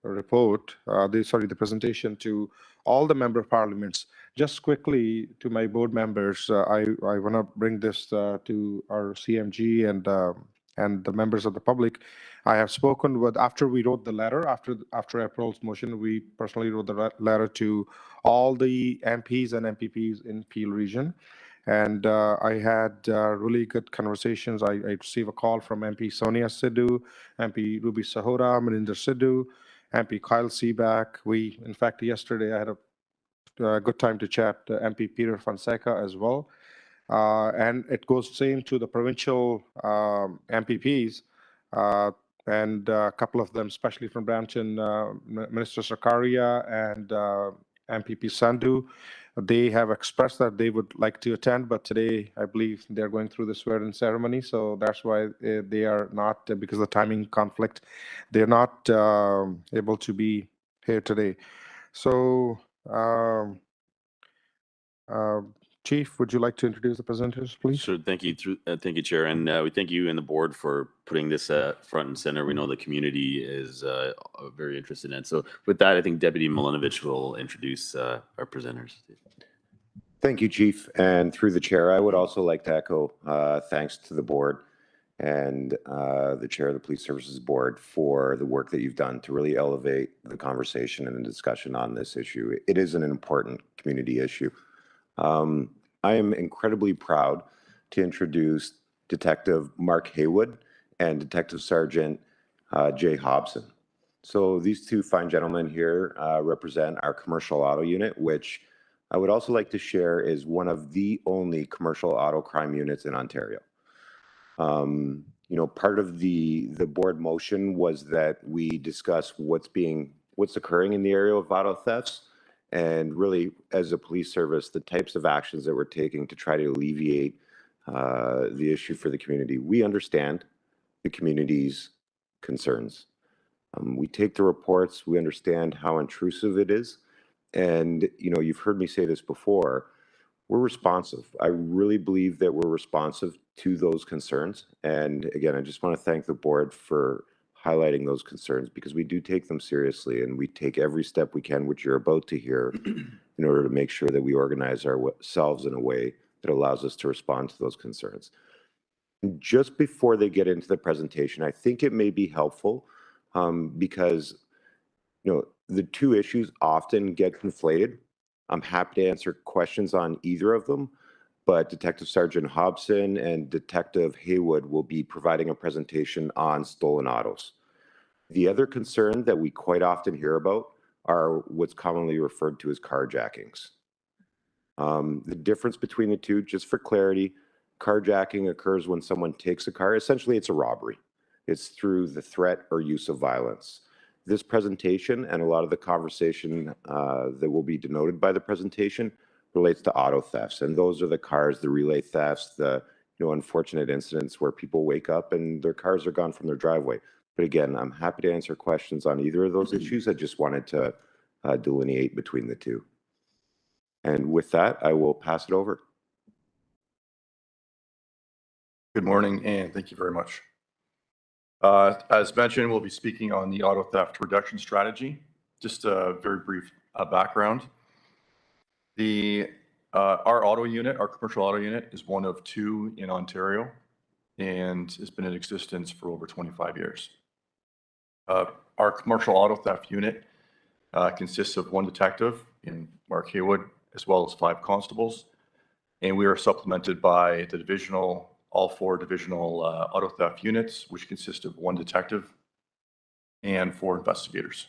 Speaker 1: report, the presentation to all the Member of Parliaments. Just quickly to my board members, I want to bring this to our CMG and the members of the public. I have spoken with, after we wrote the letter, after April's motion, we personally wrote the letter to all the MPs and MPPs in Peel region. And I had really good conversations. I received a call from MP Sonia Sidhu, MP Ruby Sahora, Maninder Sidhu, MP Kyle Seaback. In fact, yesterday I had a good time to chat MP Peter Fonseca as well. And it goes same to the provincial MPPs, and a couple of them, especially from Brampton, Minister Sakaria and MPP Sandhu. They have expressed that they would like to attend, but today I believe they're going through the swearing ceremony, so that's why they are not, because of the timing conflict, they're not able to be here today. So Chief, would you like to introduce the presenters, please?
Speaker 2: Sure. Thank you, thank you, Chair, and we thank you and the board for putting this front and center. We know the community is very interested in it. So, with that, I think Deputy Milinovich will introduce our presenters.
Speaker 16: Thank you, Chief. And through the chair, I would also like to echo thanks to the board and the chair of the Police Services Board for the work that you've done to really elevate the conversation and the discussion on this issue. It is an important community issue. I am incredibly proud to introduce Detective Mark Haywood and Detective Sergeant Jay Hobson. So these two fine gentlemen here represent our commercial auto unit, which I would also like to share is one of the only commercial auto crime units in Ontario. You know, part of the board motion was that we discuss what's occurring in the area of auto thefts, and really, as a police service, the types of actions that we're taking to try to alleviate the issue for the community. We understand the community's concerns. We take the reports, we understand how intrusive it is, and you know, you've heard me say this before, we're responsive. I really believe that we're responsive to those concerns. And again, I just want to thank the board for highlighting those concerns, because we do take them seriously and we take every step we can, which you're about to hear, in order to make sure that we organize ourselves in a way that allows us to respond to those concerns. Just before they get into the presentation, I think it may be helpful because, you know, the two issues often get conflated. I'm happy to answer questions on either of them, but Detective Sergeant Hobson and Detective Haywood will be providing a presentation on stolen autos. The other concern that we quite often hear about are what's commonly referred to as carjackings. The difference between the two, just for clarity, carjacking occurs when someone takes a car. Essentially, it's a robbery. It's through the threat or use of violence. This presentation and a lot of the conversation that will be denoted by the presentation relates to auto thefts. And those are the cars, the relay thefts, the unfortunate incidents where people wake up and their cars are gone from their driveway. But again, I'm happy to answer questions on either of those issues. I just wanted to delineate between the two. And with that, I will pass it over.
Speaker 17: Good morning, and thank you very much. As mentioned, we'll be speaking on the auto theft reduction strategy. Just a very brief background. Our auto unit, our commercial auto unit, is one of two in Ontario and has been in existence for over 25 years. Our commercial auto theft unit consists of one detective in Mark Haywood, as well as 5 constables, and we are supplemented by the all 4 divisional auto theft units, which consist of 1 detective and 4 investigators.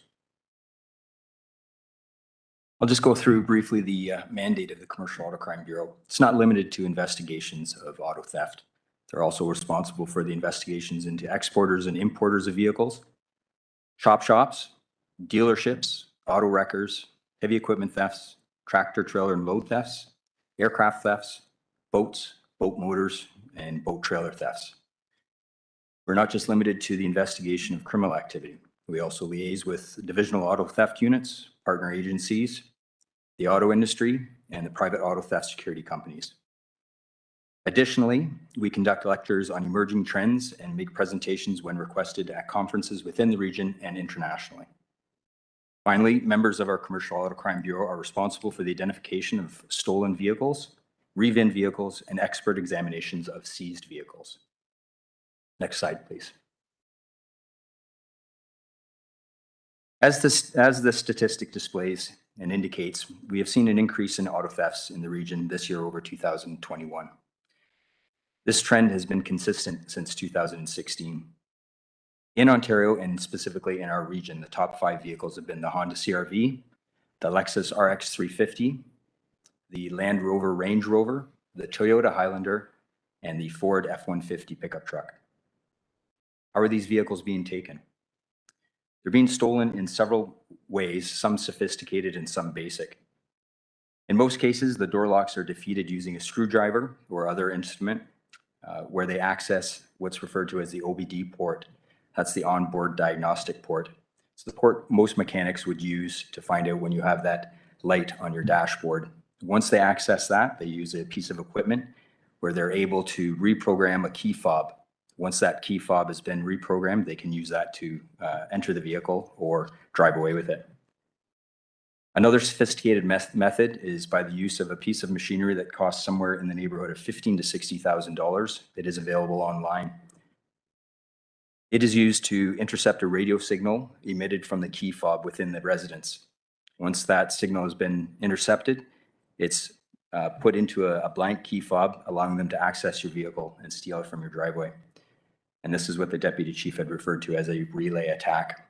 Speaker 18: I'll just go through briefly the mandate of the Commercial Auto Crime Bureau. It's not limited to investigations of auto theft. They're also responsible for the investigations into exporters and importers of vehicles, shops, dealerships, auto wreckers, heavy equipment thefts, tractor, trailer, and load thefts, aircraft thefts, boats, boat motors, and boat trailer thefts. We're not just limited to the investigation of criminal activity. We also liaise with divisional auto theft units, partner agencies, the auto industry, and the private auto theft security companies. Additionally, we conduct lectures on emerging trends and make presentations when requested at conferences within the region and internationally. Finally, members of our Commercial Auto Crime Bureau are responsible for the identification of stolen vehicles, re-VIN vehicles, and expert examinations of seized vehicles. Next slide, please. As the statistic displays and indicates, we have seen an increase in auto thefts in the region this year over 2021. This trend has been consistent since 2016. In Ontario, and specifically in our region, the top 5 vehicles have been the Honda CR-V, the Lexus RX 350, the Land Rover Range Rover, the Toyota Highlander, and the Ford F-150 pickup truck. How are these vehicles being taken? They're being stolen in several ways, some sophisticated and some basic. In most cases, the door locks are defeated using a screwdriver or other instrument where they access what's referred to as the OBD port. That's the onboard diagnostic port. It's the port most mechanics would use to find out when you have that light on your dashboard Once they access that, they use a piece of equipment where they're able to reprogram a key fob. Once that key fob has been reprogrammed, they can use that to enter the vehicle or drive away with it. Another sophisticated method is by the use of a piece of machinery that costs somewhere in the neighborhood of $15,000 to $60,000. It is available online. It is used to intercept a radio signal emitted from the key fob within the residence. Once that signal has been intercepted, it's put into a blank key fob, allowing them to access your vehicle and steal it from your driveway. And this is what the deputy chief had referred to as a relay attack.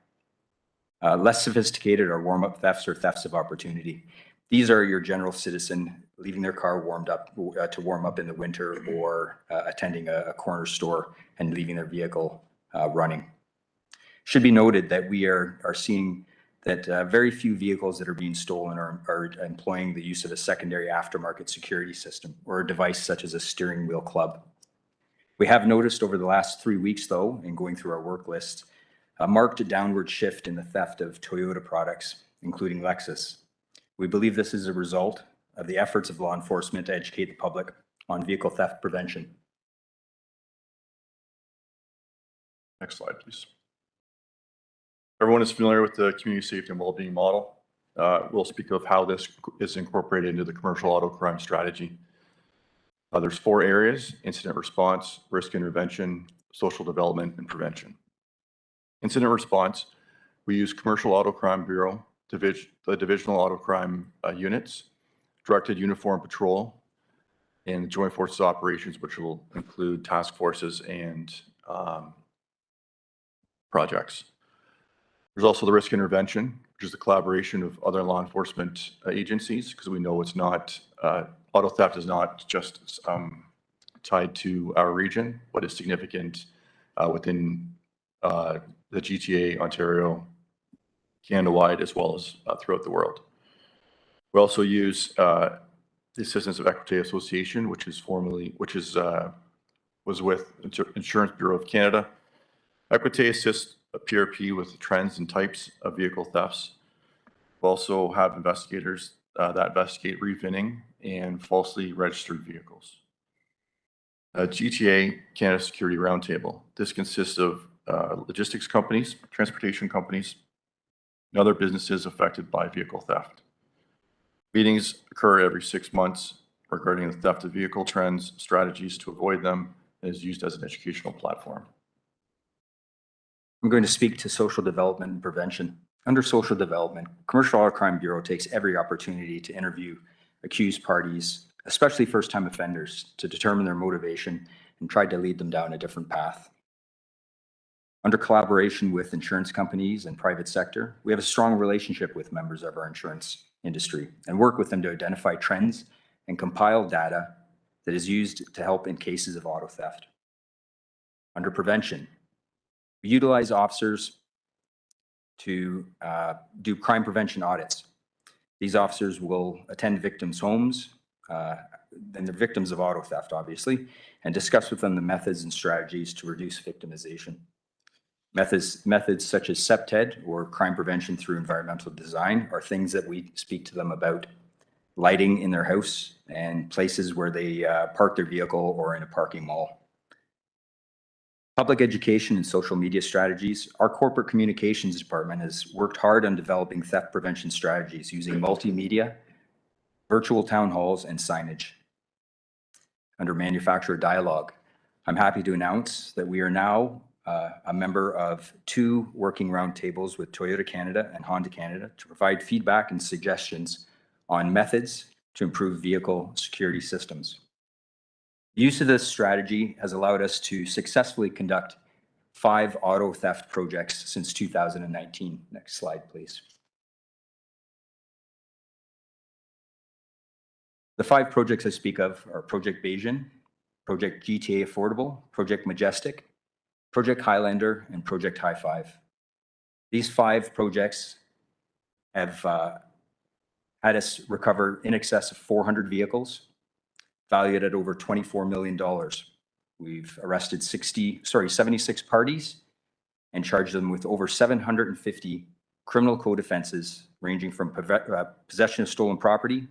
Speaker 18: Less sophisticated are warm-up thefts or thefts of opportunity. These are your general citizen leaving their car warmed up to warm up in the winter, or attending a corner store and leaving their vehicle running. Should be noted that we are seeing that very few vehicles that are being stolen are employing the use of a secondary aftermarket security system or a device such as a steering wheel club. We have noticed over the last 3 weeks, though, in going through our work list, a marked downward shift in the theft of Toyota products, including Lexus. We believe this is a result of the efforts of law enforcement to educate the public on vehicle theft prevention.
Speaker 17: Next slide, please. Everyone is familiar with the community safety and well-being model. We'll speak of how this is incorporated into the commercial auto crime strategy. There's 4 areas: incident response, risk intervention, social development, and prevention. Incident response, we use Commercial Auto Crime Bureau, the Divisional Auto Crime Units, Directed Uniform Patrol, and Joint Forces Operations, which will include task forces and projects. There's also the risk intervention, which is the collaboration of other law enforcement agencies, because we know it's not, auto theft is not just tied to our region, but is significant within the GTA, Ontario, Canada-wide, as well as throughout the world. We also use the assistance of Equité Association, which is was with Insurance Bureau of Canada. Equité assists a PRP with trends and types of vehicle thefts. We also have investigators that investigate refinning and falsely registered vehicles. GTA Canada Security Roundtable. This consists of logistics companies, transportation companies, and other businesses affected by vehicle theft. Meetings occur every 6 months regarding the theft of vehicle trends, strategies to avoid them, and is used as an educational platform.
Speaker 18: I'm going to speak to social development and prevention. Under social development, Commercial Auto Crime Bureau takes every opportunity to interview accused parties, especially first-time offenders, to determine their motivation and try to lead them down a different path. Under collaboration with insurance companies and private sector, we have a strong relationship with members of our insurance industry and work with them to identify trends and compile data that is used to help in cases of auto theft. Under prevention, we utilize officers to do crime prevention audits. These officers will attend victims' homes, and they're victims of auto theft, obviously, and discuss with them the methods and strategies to reduce victimization. Methods such as CPTED, or crime prevention through environmental design, are things that we speak to them about. Lighting in their house and places where they park their vehicle or in a parking mall. Public education and social media strategies. Our corporate communications department has worked hard on developing theft prevention strategies using multimedia, virtual town halls, and signage. Under manufacturer dialogue, I'm happy to announce that we are now a member of 2 working roundtables with Toyota Canada and Honda Canada to provide feedback and suggestions on methods to improve vehicle security systems. The use of this strategy has allowed us to successfully conduct 5 auto theft projects since 2019. Next slide, please. The 5 projects I speak of are Project Bayesian, Project GTA Affordable, Project Majestic, Project Highlander, and Project High Five. These 5 projects have had us recover in excess of 400 vehicles, valued at over $24 million. We've arrested 76 parties and charged them with over 750 criminal code offenses, ranging from possession of stolen property,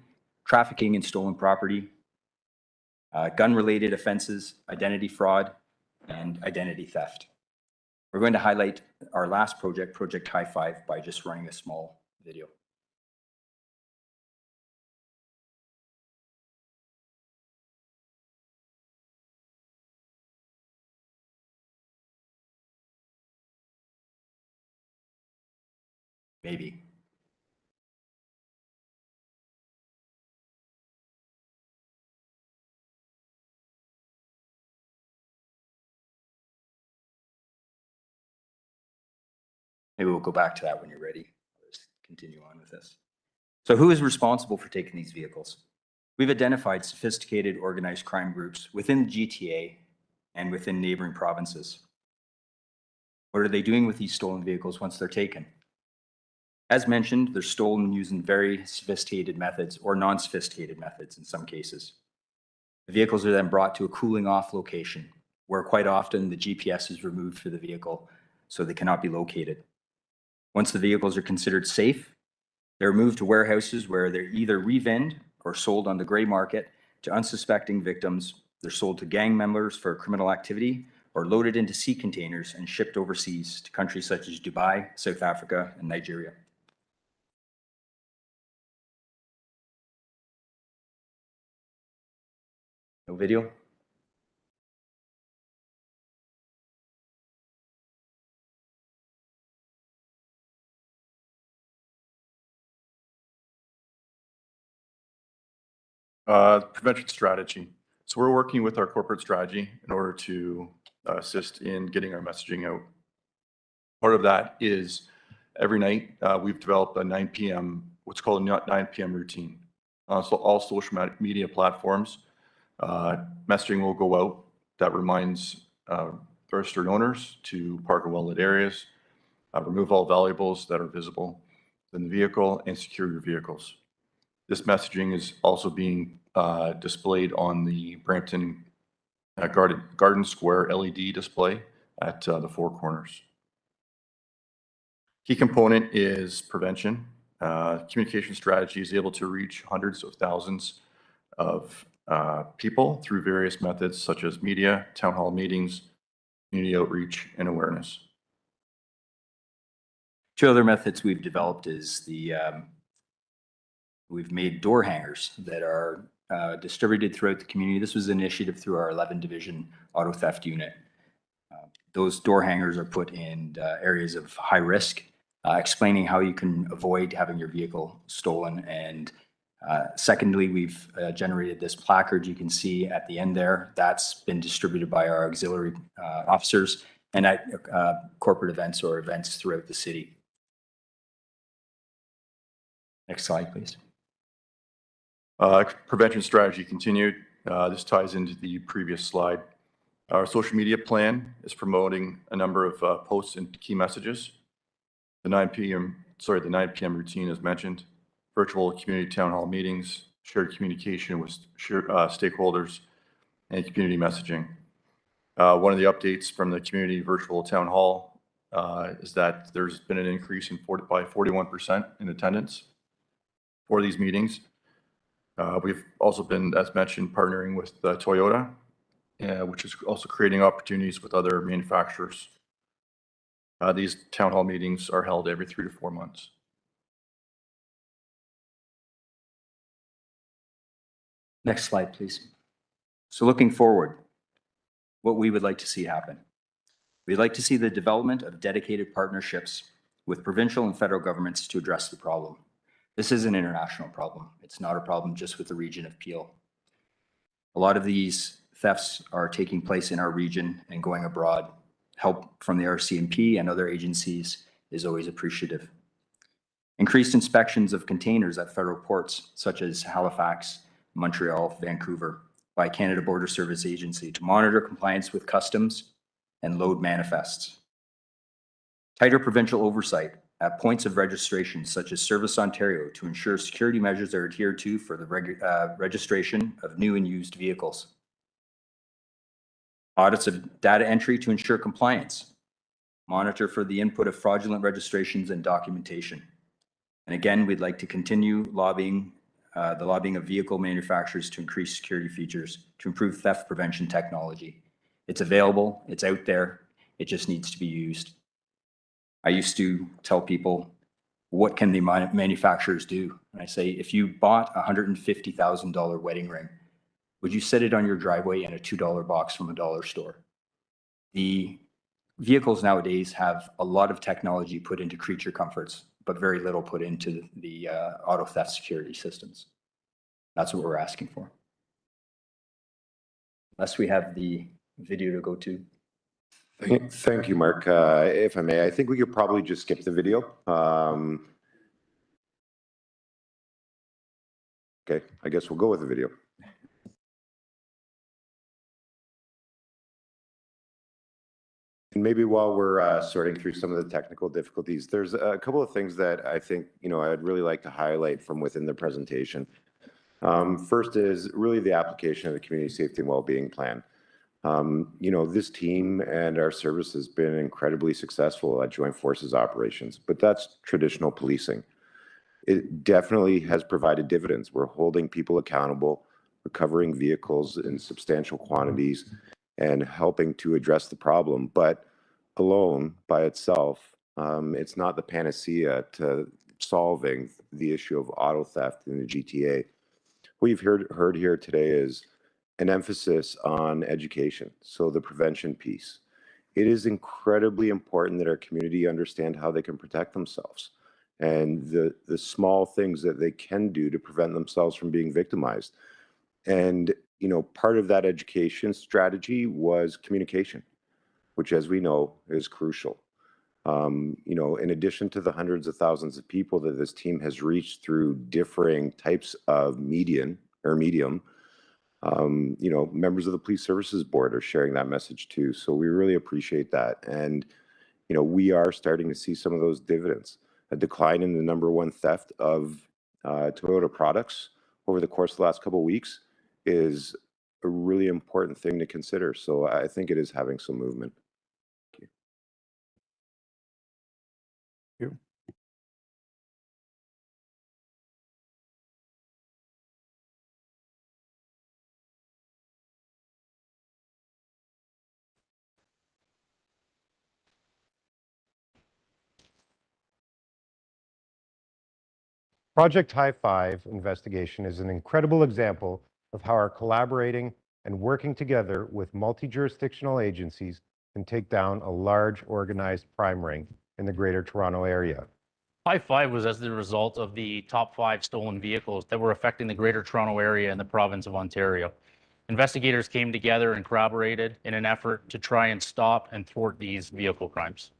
Speaker 18: trafficking and stolen property, gun-related offenses, identity fraud, and identity theft. We're going to highlight our last project, Project High Five, by just running a small video. Maybe. Maybe we'll go back to that when you're ready. Let's continue on with this. So who is responsible for taking these vehicles? We've identified sophisticated organized crime groups within the GTA and within neighboring provinces. What are they doing with these stolen vehicles once they're taken? As mentioned, they're stolen using very sophisticated methods or non-sophisticated methods in some cases. The vehicles are then brought to a cooling off location where quite often the GPS is removed for the vehicle so they cannot be located. Once the vehicles are considered safe, they're moved to warehouses where they're either revend or sold on the gray market to unsuspecting victims. They're sold to gang members for criminal activity or loaded into sea containers and shipped overseas to countries such as Dubai, South Africa, and Nigeria. No video?
Speaker 17: Prevention strategy. So we're working with our corporate strategy in order to assist in getting our messaging out. Part of that is every night we've developed a 9 p.m. what's called a 9 p.m. routine. So all social media platforms, messaging will go out that reminds registered owners to park in well-lit areas, remove all valuables that are visible in the vehicle, and secure your vehicles. This messaging is also being displayed on the Brampton Garden Square LED display at the four corners. Key component is prevention. Communication strategy is able to reach hundreds of thousands of people through various methods such as media, town hall meetings, community outreach, and awareness.
Speaker 18: Two other methods we've developed is we've made door hangers that are distributed throughout the community. This was an initiative through our 11 Division Auto Theft Unit. Those door hangers are put in areas of high risk, explaining how you can avoid having your vehicle stolen. And secondly, we've generated this placard you can see at the end there. That's been distributed by our auxiliary officers and at corporate events or events throughout the city. Next slide, please.
Speaker 17: Prevention strategy continued. This ties into the previous slide. Our social media plan is promoting a number of posts and key messages. The 9 p.m. routine as mentioned, virtual community town hall meetings, shared communication with stakeholders, and community messaging. One of the updates from the community virtual town hall is that there's been an increase by 41% in attendance for these meetings. We've also been, as mentioned, partnering with Toyota, which is also creating opportunities with other manufacturers. These town hall meetings are held every 3 to 4 months.
Speaker 18: Next slide, please. So looking forward, what we would like to see happen. We'd like to see the development of dedicated partnerships with provincial and federal governments to address the problem. This is an international problem. It's not a problem just with the region of Peel. A lot of these thefts are taking place in our region and going abroad. Help from the RCMP and other agencies is always appreciative. Increased inspections of containers at federal ports, such as Halifax, Montreal, Vancouver, by Canada Border Service Agency to monitor compliance with customs and load manifests. Tighter provincial oversight at points of registration, such as Service Ontario, to ensure security measures are adhered to for the registration of new and used vehicles. Audits of data entry to ensure compliance. Monitor for the input of fraudulent registrations and documentation. And again, we'd like to continue lobbying the lobbying of vehicle manufacturers to increase security features, to improve theft prevention technology. It's available, it's out there, it just needs to be used. I used to tell people, what can the manufacturers do? And I say, if you bought a $150,000 wedding ring, would you set it on your driveway in a $2 box from a dollar store? The vehicles nowadays have a lot of technology put into creature comforts, but very little put into the auto theft security systems. That's what we're asking for. Unless we have the video to go to.
Speaker 16: Thank you, Mark. If I may, I think we could probably just skip the video. Okay, I guess we'll go with the video. And maybe while we're sorting through some of the technical difficulties, there's a couple of things that I think, I'd really like to highlight from within the presentation. First is really the application of the Community Safety and Wellbeing Plan. This team and our service has been incredibly successful at joint forces operations, but that's traditional policing. It definitely has provided dividends. We're holding people accountable, recovering vehicles in substantial quantities, and helping to address the problem. But alone, by itself, it's not the panacea to solving the issue of auto theft in the GTA. What you've heard here today is an emphasis on education, so the prevention piece. It is incredibly important that our community understand how they can protect themselves and the small things that they can do to prevent themselves from being victimized. And, part of that education strategy was communication, which, as we know, is crucial. In addition to the hundreds of thousands of people that this team has reached through differing types of medium, members of the Police Services Board are sharing that message too. So we really appreciate that. And, we are starting to see some of those dividends. A decline in the #1 theft of Toyota products over the course of the last couple of weeks is a really important thing to consider. So I think it is having some movement. Thank you.
Speaker 19: Project High Five investigation is an incredible example of how our collaborating and working together with multi-jurisdictional agencies can take down a large organized crime ring in the Greater Toronto Area.
Speaker 20: High Five was as the result of the top 5 stolen vehicles that were affecting the Greater Toronto Area and the province of Ontario. Investigators came together and collaborated in an effort to try and stop and thwart these vehicle crimes.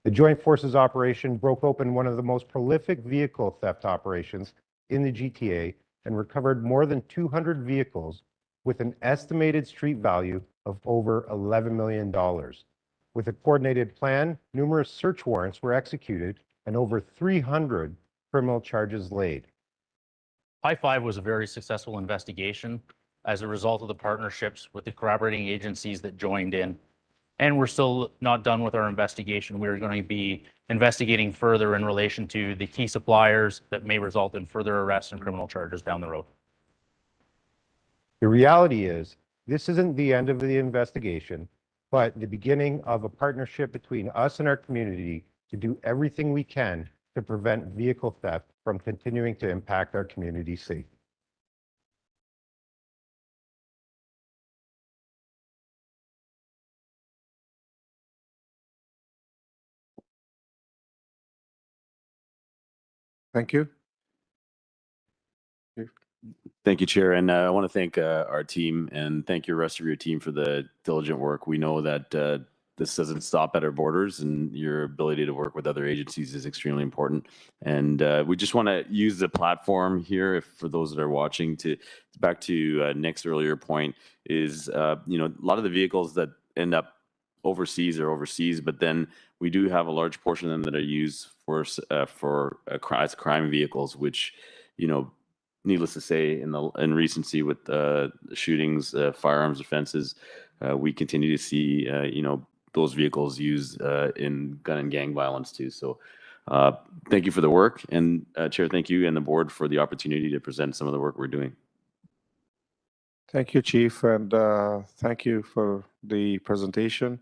Speaker 19: The Joint Forces operation broke open one of the most prolific vehicle theft operations in the GTA and recovered more than 200 vehicles with an estimated street value of over $11 million. With a coordinated plan, numerous search warrants were executed and over 300 criminal charges laid.
Speaker 20: High Five was a very successful investigation as a result of the partnerships with the collaborating agencies that joined in. And we're still not done with our investigation. We're going to be investigating further in relation to the key suppliers that may result in further arrests and criminal charges down the road.
Speaker 19: The reality is, this isn't the end of the investigation, but the beginning of a partnership between us and our community to do everything we can to prevent vehicle theft from continuing to impact our community safety.
Speaker 1: Thank you.
Speaker 2: Thank you, Chair. And I want to thank our team and thank your rest of your team for the diligent work. We know that this doesn't stop at our borders, and your ability to work with other agencies is extremely important. And we just want to use the platform here, for those that are watching, to back to Nick's earlier point, is a lot of the vehicles that end up overseas, but then we do have a large portion of them that are used as crime vehicles, which, needless to say, in recency with shootings, firearms offenses, we continue to see those vehicles used in gun and gang violence too. So Thank you for the work, and Chair, thank you and the board for the opportunity to present some of the work we're doing.
Speaker 1: Thank you, Chief, and thank you for the presentation.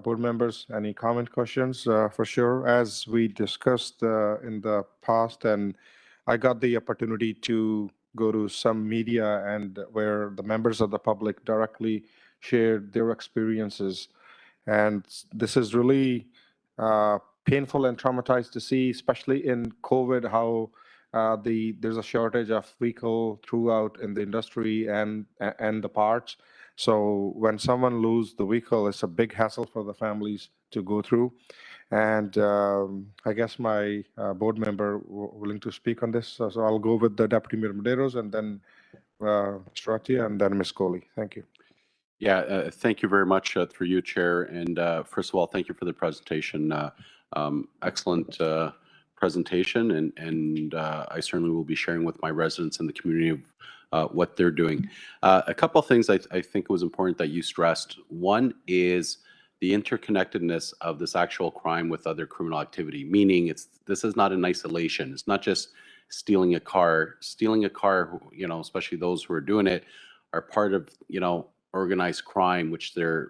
Speaker 1: Board members, any comment, questions? For sure, as we discussed in the past, and I got the opportunity to go to some media and where the members of the public directly shared their experiences. And this is really painful and traumatized to see, especially in COVID, how there's a shortage of vehicle throughout in the industry and the parts. So when someone lose the vehicle, it's a big hassle for the families to go through. And I guess my board member willing to speak on this. So I'll go with the Deputy Mayor Medeiros and then Mr. Atia and then Ms. Coley. Thank you.
Speaker 10: Yeah, thank you very much through you, Chair. And first of all, thank you for the presentation. Excellent presentation, and I certainly will be sharing with my residents in the community of what they're doing. A couple of things I think it was important that you stressed. One is the interconnectedness of this actual crime with other criminal activity, meaning this is not in isolation. It's not just stealing a car. Stealing a car, you know, especially those who are doing it, are part of, you know, organized crime, which they're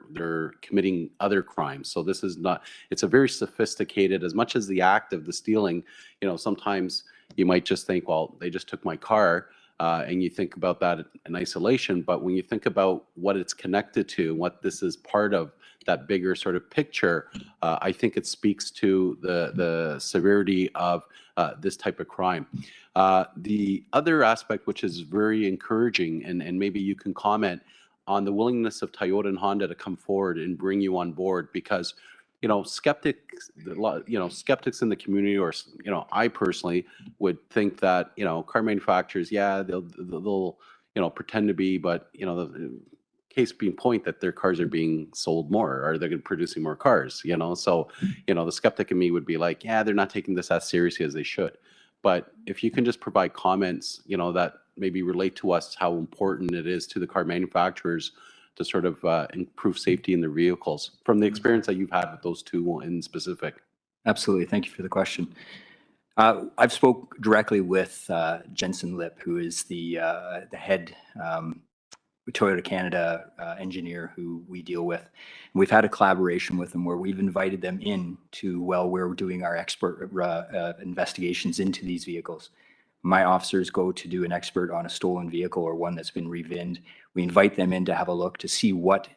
Speaker 10: committing other crimes. So this is not, it's a very sophisticated, as much as the act of the stealing, you know, sometimes you might just think, well, they just took my car, and you think about that in isolation. But when you think about what it's connected to, what this is part of, that bigger sort of picture, I think it speaks to the severity of this type of crime. The other aspect, which is very encouraging, and maybe you can comment on the willingness of Toyota and Honda to come forward and bring you on board, because, you know, skeptics in the community, or, you know, I personally would think that, you know, car manufacturers, yeah, they'll you know, pretend to be, but, you know, the case being point that their cars are being sold more, or they're producing more cars, you know. So, you know, the skeptic in me would be like, yeah, they're not taking this as seriously as they should. But if you can just provide comments, you know, that maybe relate to us how important it is to the car manufacturers to sort of improve safety in their vehicles, from the experience that you've had with those two in specific.
Speaker 18: Absolutely. Thank you for the question. I've spoke directly with Jensen Lip, who is the head Toyota Canada engineer who we deal with. And we've had a collaboration with them where we've invited them in to, while we're doing our expert investigations into these vehicles. My officers go to do an expert on a stolen vehicle or one that's been revinned. We invite them in to have a look to see what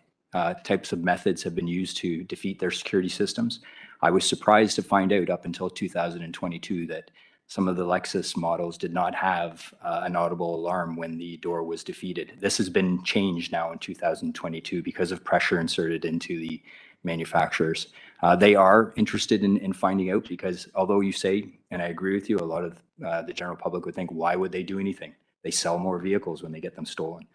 Speaker 18: types of methods have been used to defeat their security systems. I was surprised to find out up until 2022 that some of the Lexus models did not have an audible alarm when the door was defeated. This has been changed now in 2022 because of pressure inserted into the manufacturers. They are interested in finding out, because although you say, and I agree with you, a lot of the general public would think, why would they do anything? They sell more vehicles when they get them stolen.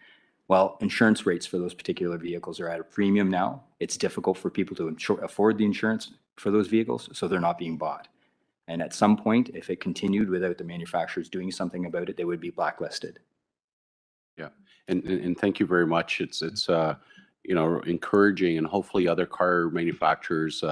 Speaker 18: Well, insurance rates for those particular vehicles are at a premium now. It's difficult for people to afford the insurance for those vehicles, so they're not being bought. And at some point, if it continued without the manufacturers doing something about it, they would be blacklisted.
Speaker 10: Yeah, and thank you very much. It's you know, encouraging, and hopefully other car manufacturers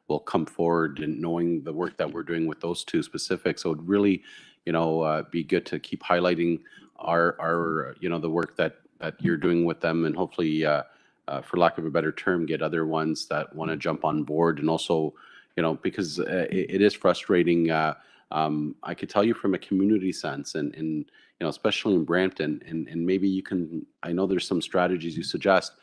Speaker 10: will come forward, and knowing the work that we're doing with those two specifics. So it would really, you know, be good to keep highlighting our you know, the work that you're doing with them, and hopefully, for lack of a better term, get other ones that want to jump on board. And also, you know, because it is frustrating. I could tell you from a community sense, and you know, especially in Brampton, and maybe you can, I know there's some strategies you suggest,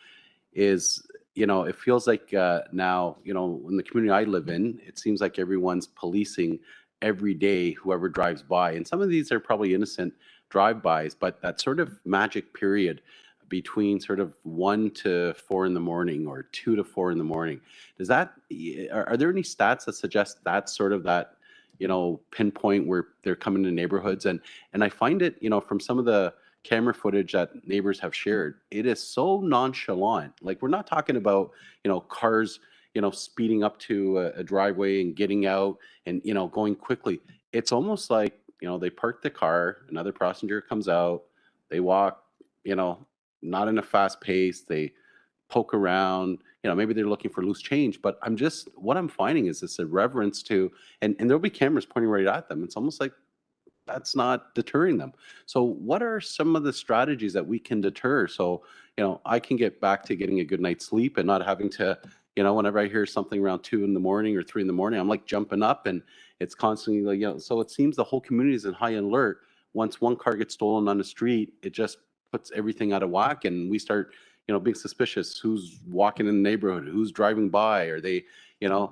Speaker 10: is, you know, it feels like now, you know, in the community I live in, it seems like everyone's policing every day whoever drives by. And some of these are probably innocent drive-bys, but that sort of magic period between sort of 1 to 4 in the morning, or 2 to 4 in the morning, does that, are there any stats that suggest that's sort of that, you know, pinpoint where they're coming to neighborhoods? And I find it, you know, from some of the camera footage that neighbors have shared, it is so nonchalant. Like, we're not talking about, you know, cars, you know, speeding up to a driveway and getting out and, you know, going quickly. It's almost like, you know, they park the car, another passenger comes out, they walk, you know, not in a fast pace, they poke around, maybe they're looking for loose change, but what I'm finding is this irreverence to, and there'll be cameras pointing right at them. It's almost like that's not deterring them. So what are some of the strategies that we can deter? So, I can get back to getting a good night's sleep and not having to, whenever I hear something around 2 in the morning or 3 in the morning, I'm like jumping up, and it's constantly like, so it seems the whole community is in high alert. Once one car gets stolen on the street, it just puts everything out of whack, and we start, being suspicious. Who's walking in the neighborhood? Who's driving by? Are they,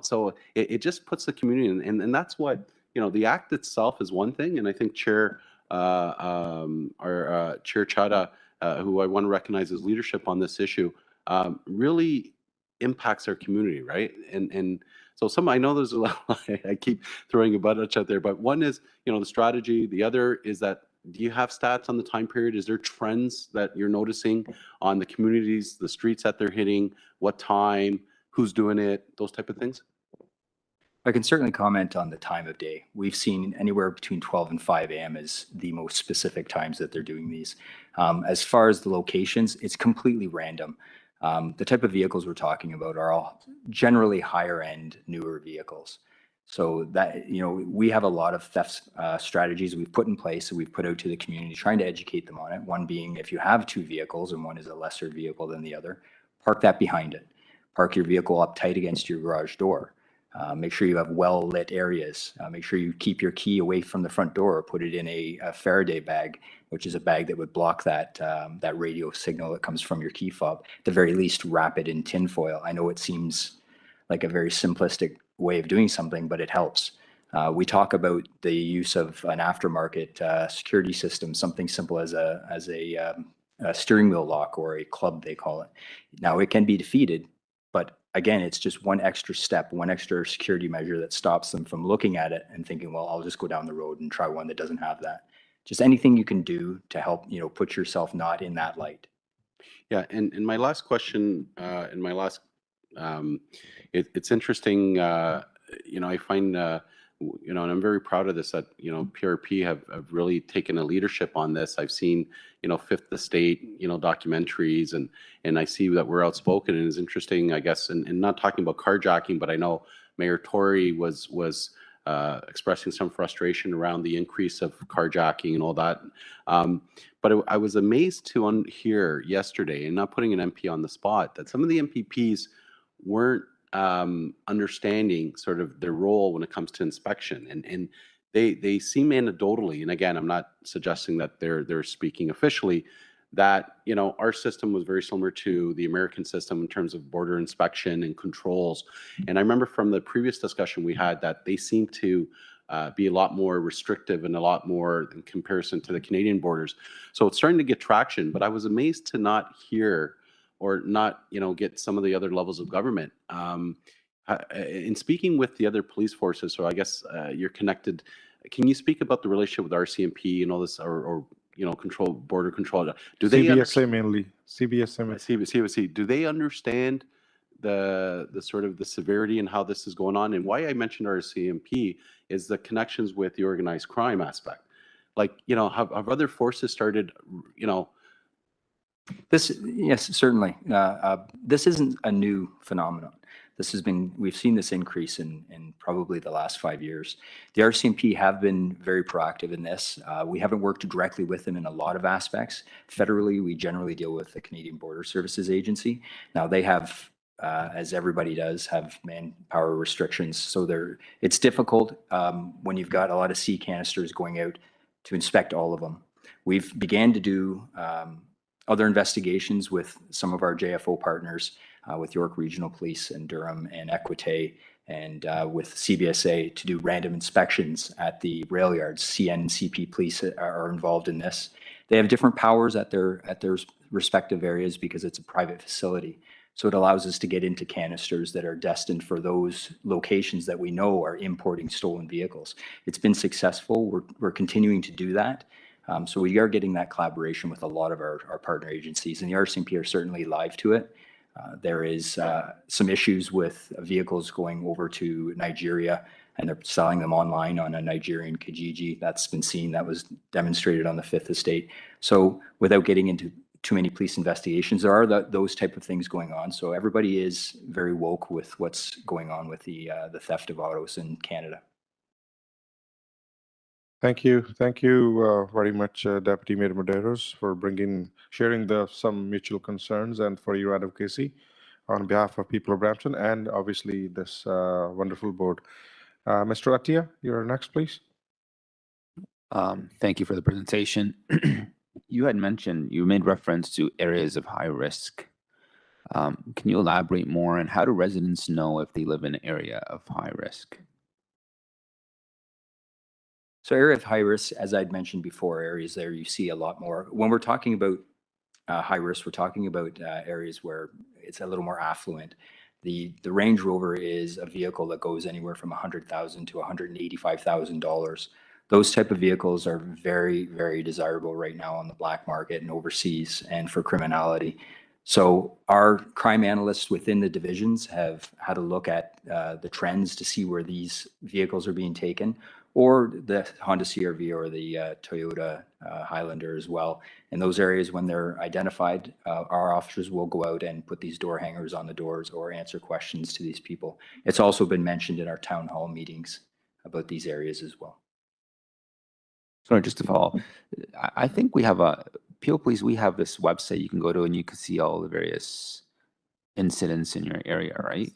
Speaker 10: so it just puts the community in, and that's what, the act itself is one thing, and I think Chair Chada, who I want to recognize his leadership on this issue, really impacts our community, right? And so I know there's a lot. I keep throwing a bunch out there, but one is the strategy. The other is that, do you have stats on the time period? Is there trends that you're noticing on the communities, the streets that they're hitting, what time, who's doing it, those type of things?
Speaker 18: I can certainly comment on the time of day. We've seen anywhere between 12 and 5 a.m. as the most specific times that they're doing these. As far as the locations, it's completely random. The type of vehicles we're talking about are all generally higher end, newer vehicles. So that, we have a lot of theft strategies we've put in place that we've put out to the community, trying to educate them on it. One being, if you have 2 vehicles and one is a lesser vehicle than the other, park that behind it. Park your vehicle up tight against your garage door. Make sure you have well-lit areas. Make sure you keep your key away from the front door. Put it in a Faraday bag, which is a bag that would block that radio signal that comes from your key fob. At the very least, wrap it in tinfoil. I know it seems like a very simplistic way of doing something, but it helps. We talk about the use of an aftermarket security system, something simple as a steering wheel lock, or a club, they call it. Now, it can be defeated, but again, it's just one extra step, one extra security measure that stops them from looking at it and thinking, well, I'll just go down the road and try one that doesn't have that. Just anything you can do to help, put yourself not in that light.
Speaker 10: Yeah, and my last question, it's interesting, I find, and I'm very proud of this, that, PRP have really taken a leadership on this. I've seen, Fifth Estate, documentaries, and I see that we're outspoken, and it's interesting, I guess, and not talking about carjacking, but I know Mayor Tory was expressing some frustration around the increase of carjacking and all that. But I was amazed to hear yesterday, and not putting an MP on the spot, that some of the MPPs weren't understanding sort of their role when it comes to inspection, and they seem anecdotally, and again, I'm not suggesting that they're speaking officially, that our system was very similar to the American system in terms of border inspection and controls. And I remember from the previous discussion we had that they seem to be a lot more restrictive and a lot more in comparison to the Canadian borders. So it's starting to get traction, but I was amazed to not hear or not, get some of the other levels of government. In speaking with the other police forces, so I guess you're connected, can you speak about the relationship with RCMP and all this, or border control? Do they
Speaker 1: CBSA mainly.
Speaker 10: CBSA. Do they understand the sort of the severity and how this is going on? And why I mentioned RCMP is the connections with the organized crime aspect. Like, have other forces started,
Speaker 18: Yes, certainly. This isn't a new phenomenon. We've seen this increase in probably the last 5 years. The RCMP have been very proactive in this. We haven't worked directly with them in a lot of aspects. Federally, we generally deal with the Canadian Border Services Agency. Now, they have, as everybody does, have manpower restrictions. So it's difficult when you've got a lot of sea canisters going out to inspect all of them. We've began to do other investigations with some of our JFO partners, with York Regional Police and Durham and Equite, and with CBSA to do random inspections at the rail yards. CN and CP police are involved in this. They have different powers at their respective areas because it's a private facility. So it allows us to get into canisters that are destined for those locations that we know are importing stolen vehicles. It's been successful. We're continuing to do that. So we are getting that collaboration with a lot of our partner agencies, and the RCMP are certainly live to it. There is some issues with vehicles going over to Nigeria, and they're selling them online on a Nigerian Kijiji. That's been seen. That was demonstrated on the Fifth Estate. So without getting into too many police investigations. There are those type of things going on. So everybody is very woke with what's going on with the theft of autos in Canada.
Speaker 1: Thank you. Thank you very much, Deputy Mayor Medeiros, for sharing some mutual concerns and for your advocacy on behalf of people of Brampton and obviously this wonderful board. Mr. Attia, you're next, please.
Speaker 9: Thank you for the presentation. You made reference to areas of high risk. Can you elaborate more on how do residents know if they live in an area of high risk?
Speaker 18: So area of high risk, as I'd mentioned before, areas there you see a lot more. When we're talking about high risk, we're talking about areas where it's a little more affluent. The Range Rover is a vehicle that goes anywhere from $100,000 to $185,000. Those type of vehicles are very, very desirable right now on the black market and overseas and for criminality. So our crime analysts within the divisions have had a look at the trends to see where these vehicles are being taken, or the Honda CR-V or the Toyota Highlander as well. In those areas, when they're identified, our officers will go out and put these door hangers on the doors or answer questions to these people. It's also been mentioned in our town hall meetings about these areas as well.
Speaker 9: Sorry, just to follow up, I think we have Peel Police, we have this website you can go to and you can see all the various incidents in your area, right?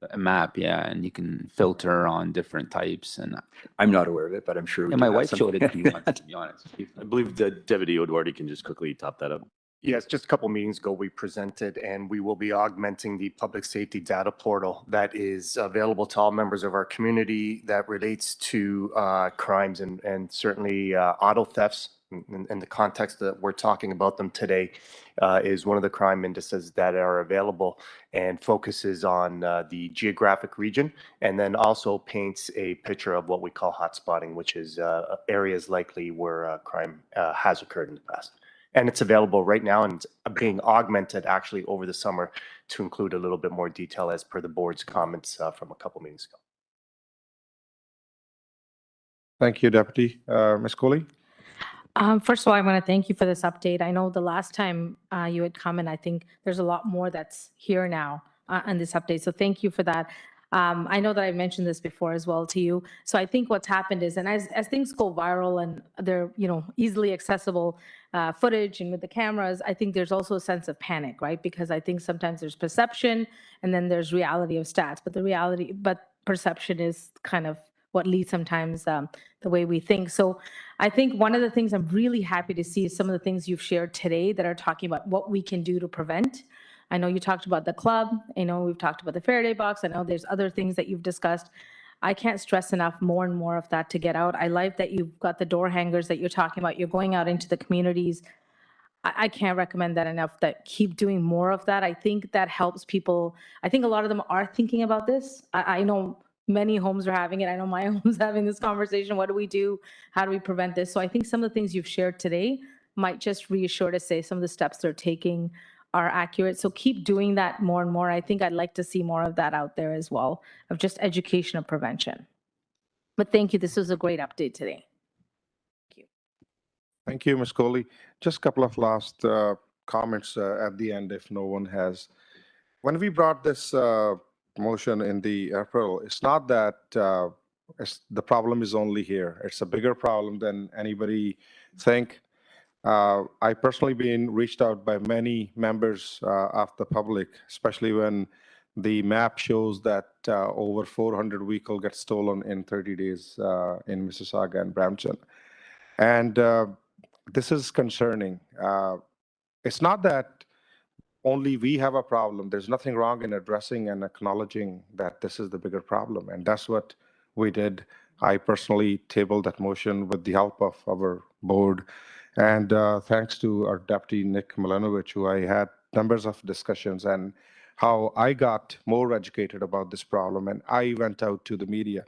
Speaker 9: A map, yeah, and you can filter on different types. And
Speaker 18: I'm not aware of it, but I'm sure.
Speaker 9: Yeah, my wife showed it to me once, to be honest.
Speaker 2: I believe that Deputy O'Doherty can just quickly top that up.
Speaker 21: Yes, just a couple meetings ago, we presented and we will be augmenting the public safety data portal that is available to all members of our community that relates to crimes and certainly auto thefts. In the context that we're talking about them today is one of the crime indices that are available and focuses on the geographic region and then also paints a picture of what we call hotspotting, which is areas likely where crime has occurred in the past. And it's available right now and it's being augmented actually over the summer to include a little bit more detail as per the board's comments from a couple meetings ago.
Speaker 1: Thank you, Deputy. Ms. Coley?
Speaker 14: First of all, I want to thank you for this update. I know the last time you had come, and I think there's a lot more that's here now on this update. So thank you for that. I know that I mentioned this before as well to you. So I think what's happened is, and as things go viral and they're easily accessible footage and with the cameras, I think there's also a sense of panic, right? Because I think sometimes there's perception and then there's reality of stats, but perception is kind of what leads sometimes the way we think. So I think one of the things I'm really happy to see is some of the things you've shared today that are talking about what we can do to prevent. I know you talked about the club. I know we've talked about the Faraday box. I know there's other things that you've discussed. I can't stress enough more and more of that to get out. I like that you've got the door hangers that you're talking about. You're going out into the communities. I can't recommend that enough, that keep doing more of that. I think that helps people. I think a lot of them are thinking about this. I know many homes are having it. I know my home's having this conversation. What do we do? How do we prevent this? So I think some of the things you've shared today might just reassure to say some of the steps they're taking are accurate. So keep doing that more and more. I think I'd like to see more of that out there as well, of just education of prevention. But thank you. This was a great update today. Thank you.
Speaker 1: Thank you, Ms. Coley. Just a couple of last comments at the end, if no one has. When we brought this motion in the April, it's not that the problem is only here. It's a bigger problem than anybody think. I personally been reached out by many members of the public, especially when the map shows that over 400 vehicles get stolen in 30 days in Mississauga and Brampton. And this is concerning. It's not that only we have a problem. There's nothing wrong in addressing and acknowledging that this is the bigger problem. And that's what we did. I personally tabled that motion with the help of our board. And thanks to our deputy, Nick Milanovic, who I had numbers of discussions and how I got more educated about this problem. And I went out to the media.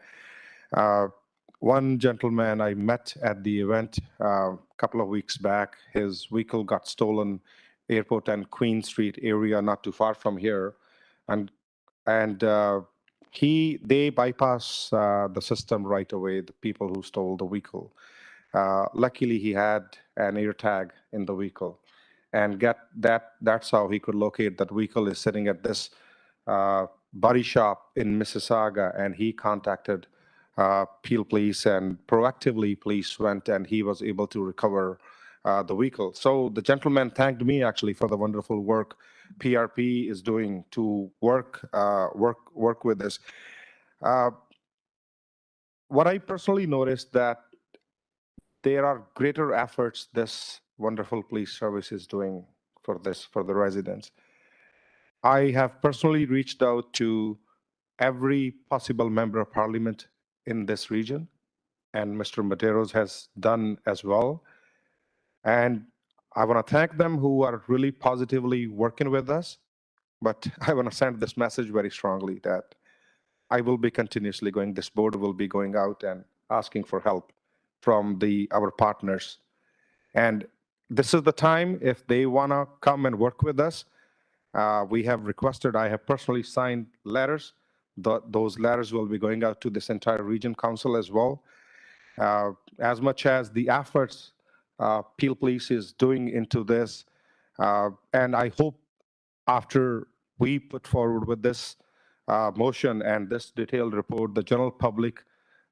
Speaker 1: One gentleman I met at the event a couple of weeks back, his vehicle got stolen, Airport and Queen Street area, not too far from here. And they bypass the system right away, the people who stole the vehicle. Luckily, he had an air tag in the vehicle. and get that. That's how he could locate that vehicle is sitting at this body shop in Mississauga, and he contacted Peel Police, and proactively police went, and he was able to recover the vehicle. So the gentleman thanked me actually for the wonderful work PRP is doing to work with this. What I personally noticed that there are greater efforts this wonderful police service is doing for the residents. I have personally reached out to every possible member of parliament in this region, and Mr. Medeiros has done as well. And I want to thank them who are really positively working with us. But I want to send this message very strongly that I will be continuously going, this board will be going out and asking for help from our partners. And this is the time, if they want to come and work with us, we have requested, I have personally signed letters. Those letters will be going out to this entire region council as well. As much as the efforts Peel Police is doing into this, and I hope after we put forward with this motion and this detailed report, the general public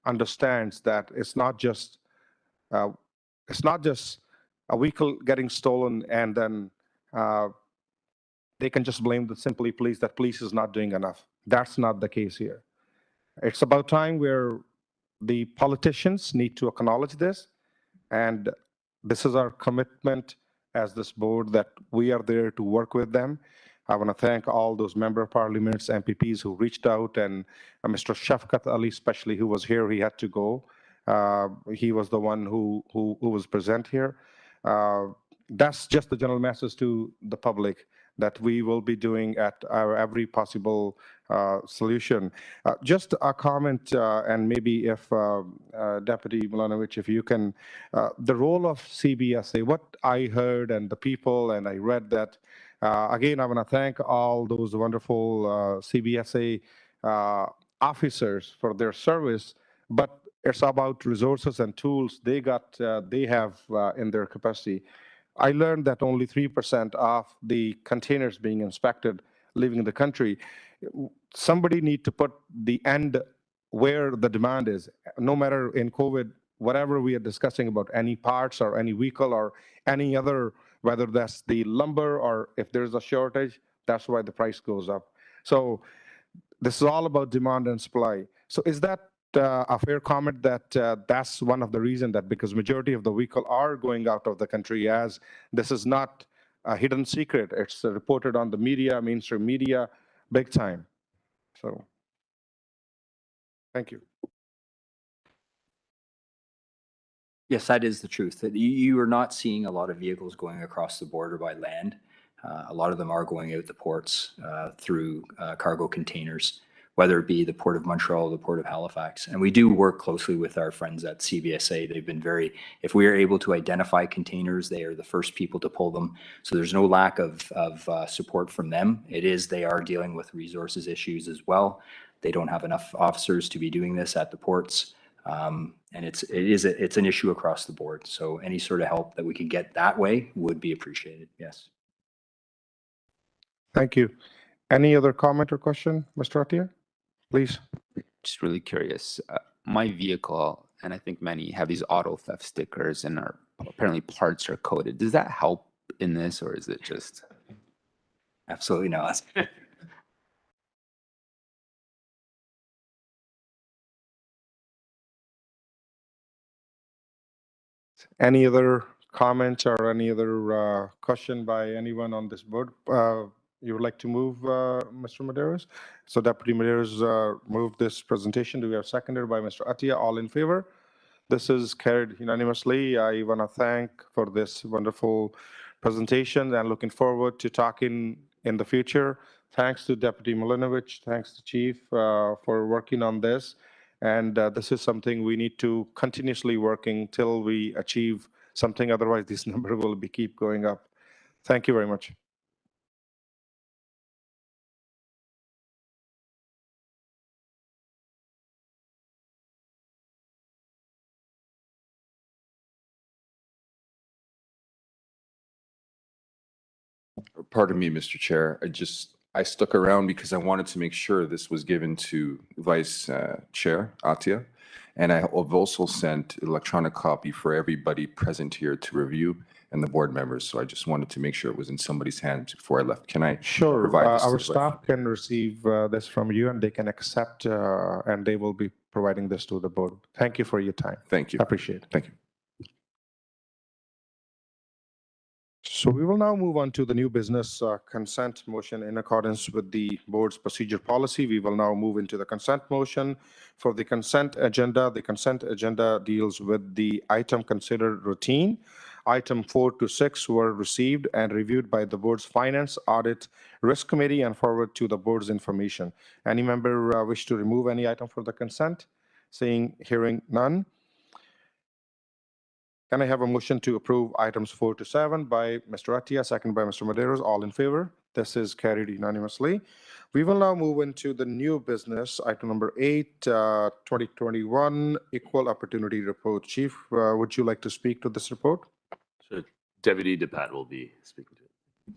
Speaker 1: understands that it's not just a vehicle getting stolen and then they can just blame the simply police, that police is not doing enough. That's not the case here. It's about time where the politicians need to acknowledge this, and this is our commitment as this board that we are there to work with them. I want to thank all those member of parliaments, MPPs who reached out, and Mr. Shafkat Ali, especially, who was here. He had to go. He was the one who was present here. That's just the general message to the public that we will be doing at our every possible solution. Just a comment, and maybe if Deputy Milanovic, if you can, the role of CBSA, what I heard and the people, and I read that, again, I want to thank all those wonderful CBSA officers for their service, but it's about resources and tools they have in their capacity. I learned that only 3% of the containers being inspected leaving the country. Somebody need to put the end where the demand is. No matter in COVID, whatever we are discussing about any parts or any vehicle or any other, whether that's the lumber or if there's a shortage, that's why the price goes up. So this is all about demand and supply. So is that a fair comment that that's one of the reasons that because majority of the vehicle are going out of the country, as this is not a hidden secret, it's reported on the media, mainstream media, big time. So thank you.
Speaker 18: Yes, that is the truth. That you are not seeing a lot of vehicles going across the border by land. A lot of them are going out the ports through cargo containers, whether it be the Port of Montreal or the Port of Halifax. And we do work closely with our friends at CBSA. They've been if we are able to identify containers, they are the first people to pull them. So there's no lack of support from them. They are dealing with resources issues as well. They don't have enough officers to be doing this at the ports. And it's an issue across the board. So any sort of help that we can get that way would be appreciated. Yes.
Speaker 1: Thank you. Any other comment or question, Mr. Attia? Please.
Speaker 9: Just really curious. My vehicle, and I think many, have these auto theft stickers and are apparently parts are coded. Does that help in this, or is it just?
Speaker 18: Absolutely not.
Speaker 1: Any other comments or any other question by anyone on this board? You would like to move, Mr. Medeiros? So Deputy Medeiros moved this presentation. Do we have seconded by Mr. Attia? All in favor? This is carried unanimously. I want to thank for this wonderful presentation and looking forward to talking in the future. Thanks to Deputy Milanovic, thanks to Chief for working on this. And this is something we need to continuously working till we achieve something. Otherwise, this number will keep going up. Thank you very much.
Speaker 5: Pardon me, Mr. Chair. I stuck around because I wanted to make sure this was given to Vice Chair Atia. And I have also sent electronic copy for everybody present here to review and the board members. So I just wanted to make sure it was in somebody's hands before I left. Can I
Speaker 1: Sure.
Speaker 5: provide this to
Speaker 1: Our
Speaker 5: the
Speaker 1: staff can receive this from you and they can accept and they will be providing this to the board. Thank you for your time.
Speaker 5: Thank you.
Speaker 1: I appreciate it.
Speaker 5: Thank you.
Speaker 1: So we will now move on to the new business consent motion in accordance with the board's procedure policy. We will now move into the consent motion. For the consent agenda deals with the item considered routine. Item 4 to 6 were received and reviewed by the board's Finance, Audit, Risk Committee and forwarded to the board's information. Any member wish to remove any item for the consent? Hearing none. Can I have a motion to approve items 4 to 7 by Mr. Atia, second by Mr. Medeiros? All in favor? This is carried unanimously. We will now move into the new business, item number 8, 2021 Equal Opportunity Report. Chief, would you like to speak to this report?
Speaker 2: So Deputy DePatt will be speaking to it.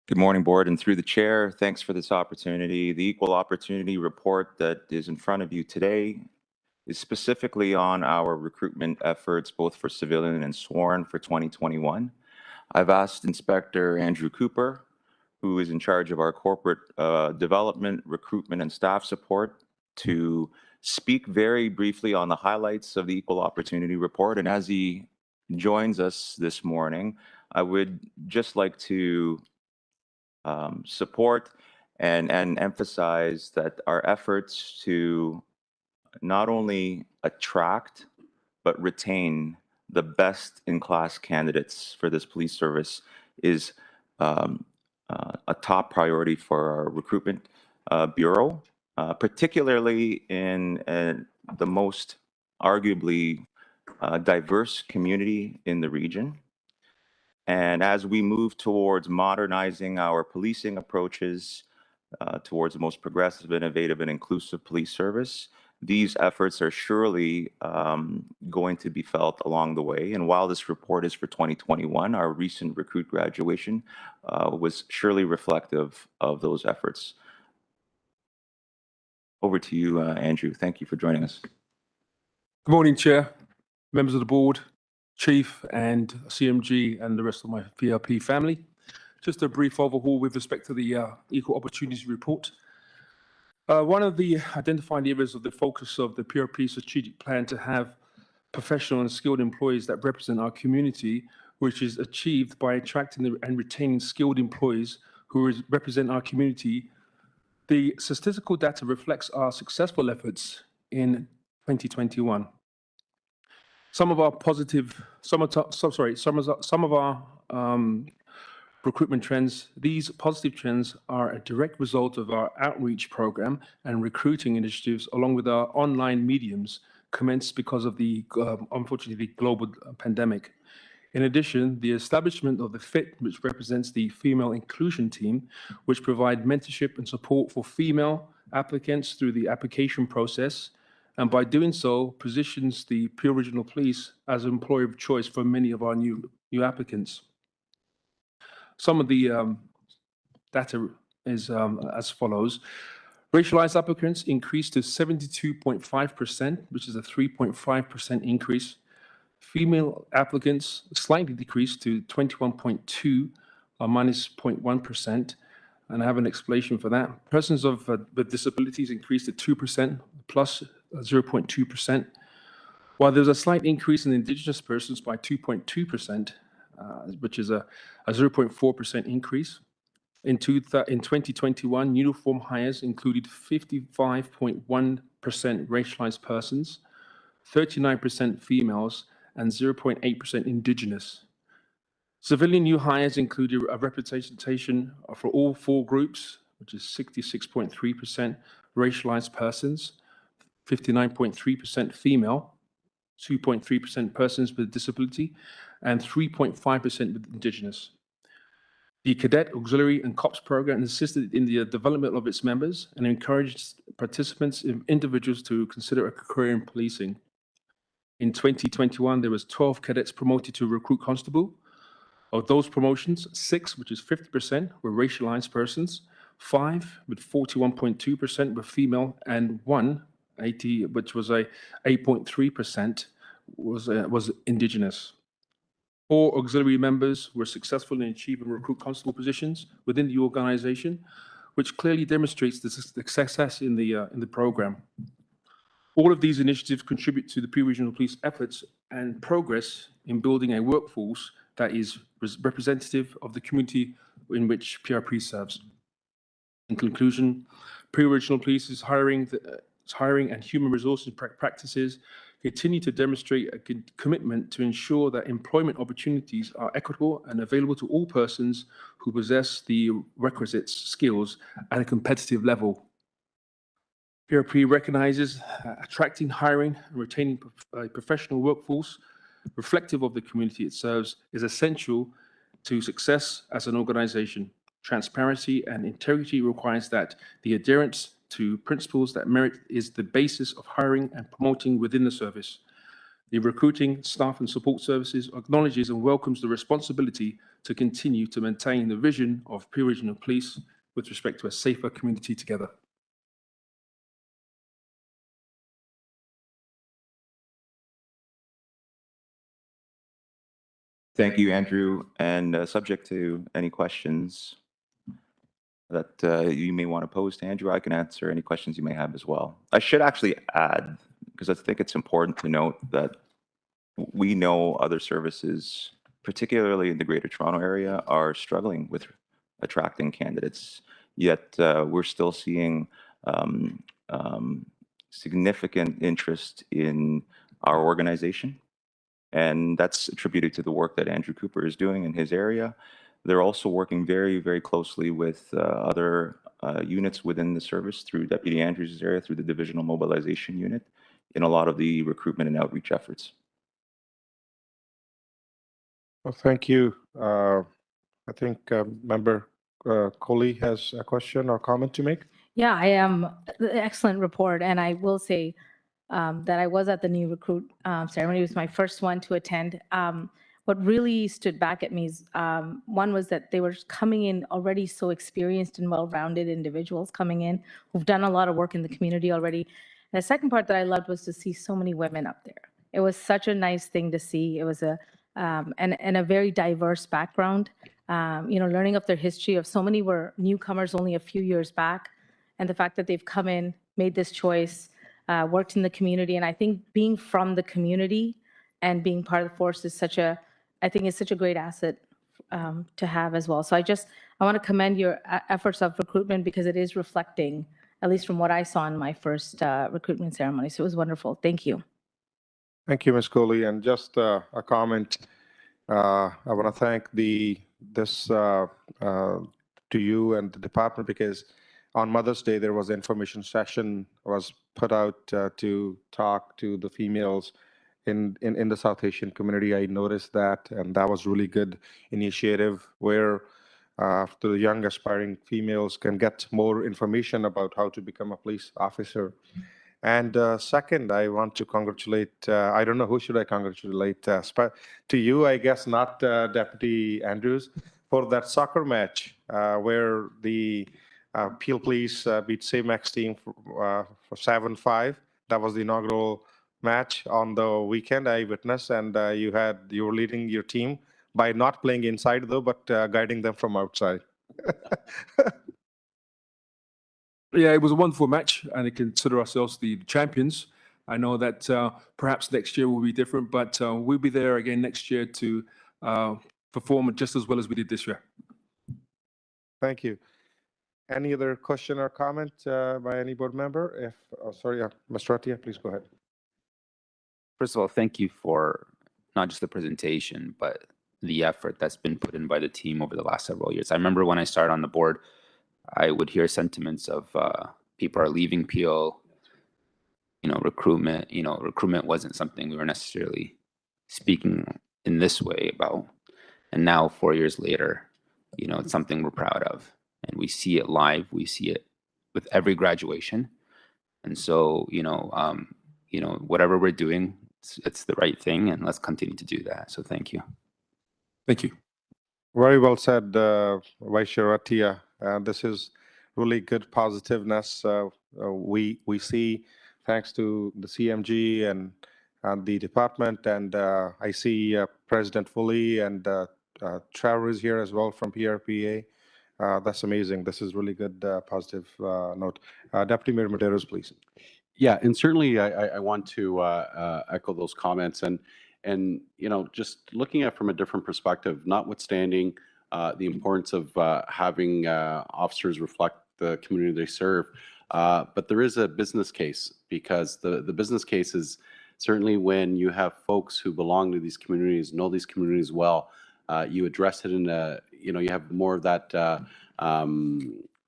Speaker 3: Good morning, Board, and through the chair, thanks for this opportunity. The Equal Opportunity Report that is in front of you today is specifically on our recruitment efforts, both for civilian and sworn for 2021. I've asked Inspector Andrew Cooper, who is in charge of our corporate development, recruitment, and staff support, to speak very briefly on the highlights of the Equal Opportunity Report. And as he joins us this morning, I would just like to support and emphasize that our efforts to not only attract but retain the best in class candidates for this police service is a top priority for our recruitment bureau, particularly in the most arguably diverse community in the region. And as we move towards modernizing our policing approaches towards the most progressive, innovative, and inclusive police service, these efforts are surely going to be felt along the way. And while this report is for 2021, our recent recruit graduation was surely reflective of those efforts. Over to you, Andrew. Thank you for joining us.
Speaker 22: Good morning, Chair, members of the board, Chief and CMG and the rest of my VRP family. Just a brief overhaul with respect to the Equal Opportunities Report. One of the identified areas of the focus of the PRP strategic plan to have professional and skilled employees that represent our community, which is achieved by attracting and retaining skilled employees who represent our community. The statistical data reflects our successful efforts in 2021. Some of our recruitment trends, these positive trends are a direct result of our outreach program and recruiting initiatives, along with our online mediums commenced because of the, unfortunately, global pandemic. In addition, the establishment of the FIT, which represents the Female Inclusion Team, which provide mentorship and support for female applicants through the application process, and by doing so, positions the Peel Regional Police as an employer of choice for many of our new applicants. Some of the data is as follows. Racialized applicants increased to 72.5%, which is a 3.5% increase. Female applicants slightly decreased to 21.2, or minus 0.1%, and I have an explanation for that. Persons with disabilities increased to 2%, plus 0.2%, while there was a slight increase in Indigenous persons by 2.2%, which is a 0.4% increase. In 2021, uniform hires included 55.1% racialized persons, 39% females, and 0.8% Indigenous. Civilian new hires included a representation for all four groups, which is 66.3% racialized persons, 59.3% female, 2.3% persons with disability, and 3.5% with Indigenous. The Cadet, Auxiliary, and COPS program assisted in the development of its members and encouraged participants and individuals to consider a career in policing. In 2021, there was 12 cadets promoted to recruit constable, Of those promotions, 6, which is 50%, were racialized persons, 5 with 41.2% were female, and 1, 80, which was a 8.3%, was indigenous. 4 auxiliary members were successful in achieving recruit constable positions within the organization, which clearly demonstrates the success in the program. All of these initiatives contribute to the Peel Regional Police efforts and progress in building a workforce that is representative of the community in which PRP serves. In conclusion, Peel Regional Police's hiring and human resources practices continue to demonstrate a commitment to ensure that employment opportunities are equitable and available to all persons who possess the requisite skills at a competitive level. PRP recognizes attracting, hiring, and retaining a professional workforce reflective of the community it serves is essential to success as an organization. Transparency and integrity requires that the adherence to principles that merit is the basis of hiring and promoting within the service. The recruiting, staff and support services acknowledges and welcomes the responsibility to continue to maintain the vision of Peel Regional Police with respect to a safer community together.
Speaker 3: Thank you, Andrew. And subject to any questions that you may want to pose to Andrew, I can answer any questions you may have as well. I should actually add, because I think it's important to note that we know other services, particularly in the Greater Toronto Area, are struggling with attracting candidates, yet we're still seeing significant interest in our organization. And that's attributed to the work that Andrew Cooper is doing in his area. They're also working very, very closely with other units within the service through Deputy Andrews' area, through the Divisional Mobilization Unit, in a lot of the recruitment and outreach efforts.
Speaker 1: Well, thank you. I think Member Coley has a question or comment to make.
Speaker 14: Yeah, I am. Excellent report. And I will say that I was at the new recruit ceremony. It was my first one to attend. What really stood back at me is, one was that they were coming in already so experienced and well-rounded individuals coming in who've done a lot of work in the community already. And the second part that I loved was to see so many women up there. It was such a nice thing to see. It was and a very diverse background. Learning of their history of so many were newcomers only a few years back, and the fact that they've come in, made this choice, worked in the community. And I think being from the community and being part of the force is such a great asset to have as well. So I want to commend your efforts of recruitment, because it is reflecting, at least from what I saw in my first recruitment ceremony. So it was wonderful. Thank you.
Speaker 1: Thank you, Ms. Coley. And just a comment, I want to thank to you and the department, because on Mother's Day, there was an information session was put out to talk to the females in the South Asian community. I noticed that, and that was really good initiative where the young aspiring females can get more information about how to become a police officer. And second, I want to congratulate, I don't know who should I congratulate, to you, I guess, not Deputy Andrews, for that soccer match where the Peel Police beat Save-Max team for 7-5. That was the inaugural match on the weekend I witnessed, and you were leading your team by not playing inside though, but guiding them from outside.
Speaker 22: Yeah, it was a wonderful match, and I consider ourselves the champions. I know that perhaps next year will be different, but we'll be there again next year to perform just as well as we did this year.
Speaker 1: Thank you. Any other question or comment by any board member? Sorry, Mr. Atia, please go ahead.
Speaker 9: First of all, thank you for not just the presentation, but the effort that's been put in by the team over the last several years. I remember when I started on the board, I would hear sentiments of people are leaving Peel, recruitment. Recruitment wasn't something we were necessarily speaking in this way about. And now, 4 years later, it's something we're proud of. And we see it live. We see it with every graduation. And so, whatever we're doing, it's the right thing, and let's continue to do that. So thank you.
Speaker 22: Thank you.
Speaker 1: Very well said, Vice Chair Atia. This is really good positiveness. We see, thanks to the CMG and the department, and I see President Foley and Trevor is here as well from PRPA. That's amazing. This is really good, positive note. Deputy Mayor Medeiros, please.
Speaker 10: Yeah, and certainly I want to echo those comments and just looking at it from a different perspective, notwithstanding the importance of having officers reflect the community they serve, but there is a business case, because the business case is certainly when you have folks who belong to these communities, know these communities well, you address it in a, you have more of that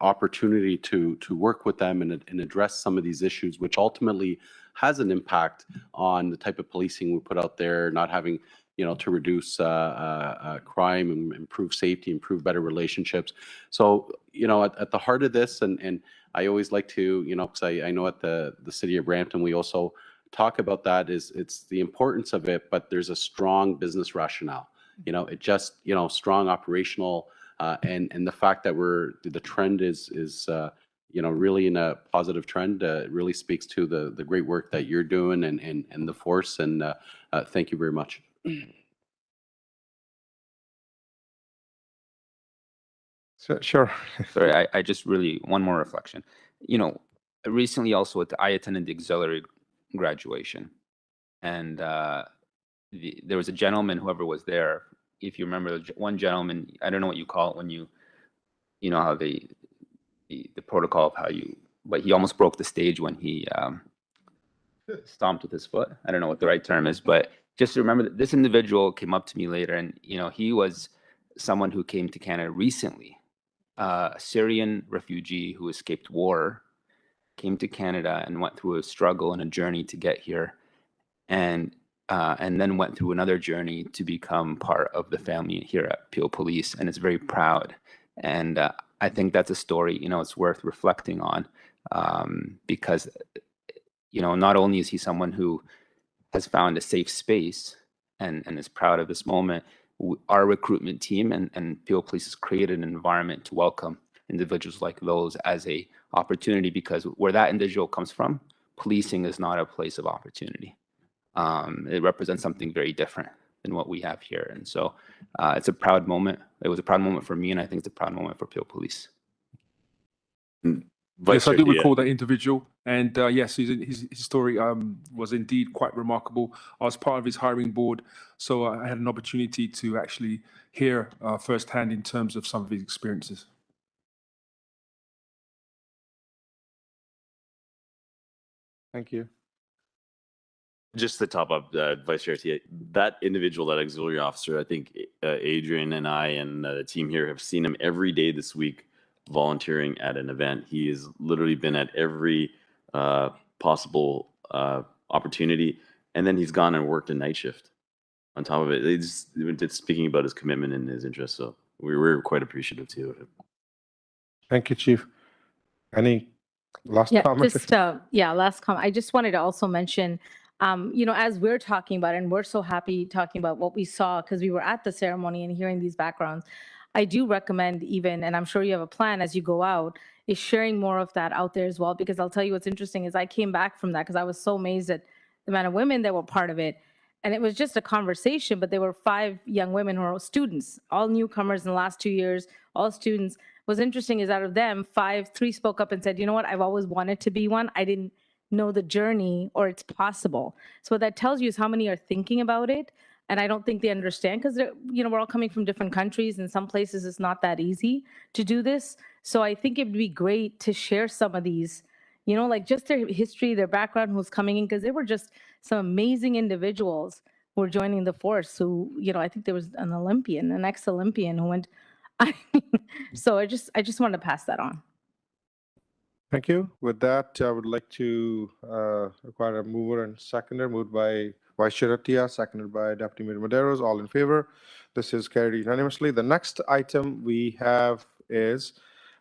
Speaker 10: opportunity to work with them and address some of these issues, which ultimately has an impact on the type of policing we put out there, not having, to reduce crime and improve safety, improve better relationships. So, at the heart of this, and I always like to, because I know at the city of Brampton, we also talk about that, it's the importance of it, but there's a strong business rationale. It just, strong operational, and the fact that the trend is really in a positive trend, really speaks to the great work that you're doing and the force, and thank you very much.
Speaker 1: Sure.
Speaker 9: Sorry, I just really, one more reflection. Recently also I attended the auxiliary graduation, and there was a gentleman, whoever was there, if you remember, one gentleman, I don't know what you call it when you know how the protocol of how you, but he almost broke the stage when he stomped with his foot. I don't know what the right term is, but just to remember that this individual came up to me later, and he was someone who came to Canada recently, a Syrian refugee who escaped war, came to Canada and went through a struggle and a journey to get here, and then went through another journey to become part of the family here at Peel Police, and is very proud. And I think that's a story, it's worth reflecting on, because, not only is he someone who has found a safe space and is proud of this moment, our recruitment team and Peel Police has created an environment to welcome individuals like those as a opportunity, because where that individual comes from, policing is not a place of opportunity. It represents something very different than what we have here. And so it's a proud moment. It was a proud moment for me, and I think it's a proud moment for Peel Police.
Speaker 22: Yes, I do recall that individual, and yes, his story was indeed quite remarkable. I was part of his hiring board, so I had an opportunity to actually hear firsthand in terms of some of his experiences.
Speaker 1: Thank you.
Speaker 2: Just to top up, Vice Chair Tia, that individual, that auxiliary officer, I think Adrian and I and the team here have seen him every day this week volunteering at an event. He has literally been at every possible opportunity, and then he's gone and worked a night shift on top of it. It's speaking about his commitment and his interest, so we're quite appreciative too of him.
Speaker 1: Thank you, Chief. Any last comment?
Speaker 14: Last comment. I just wanted to also mention, as we're talking about it, and we're so happy talking about what we saw because we were at the ceremony and hearing these backgrounds, I do recommend even, and I'm sure you have a plan as you go out, is sharing more of that out there as well. Because I'll tell you what's interesting is I came back from that because I was so amazed at the amount of women that were part of it. And it was just a conversation, but there were 5 young women who are students, all newcomers in the last 2 years, all students. What's interesting is out of them, 3 spoke up and said, you know what, I've always wanted to be one. I didn't know the journey or it's possible. So what that tells you is how many are thinking about it. And I don't think they understand because we're all coming from different countries. In some places, it's not that easy to do this. So I think it'd be great to share some of these, like just their history, their background, who's coming in, because they were just some amazing individuals who were joining the force who, I think there was an Olympian, an ex-Olympian who went, so I just wanted to pass that on.
Speaker 1: Thank you. With that, I would like to require a mover and seconder, moved by Vice Chair Atia, seconded by Deputy Mayor Medeiros. All in favor? This is carried unanimously. The next item we have is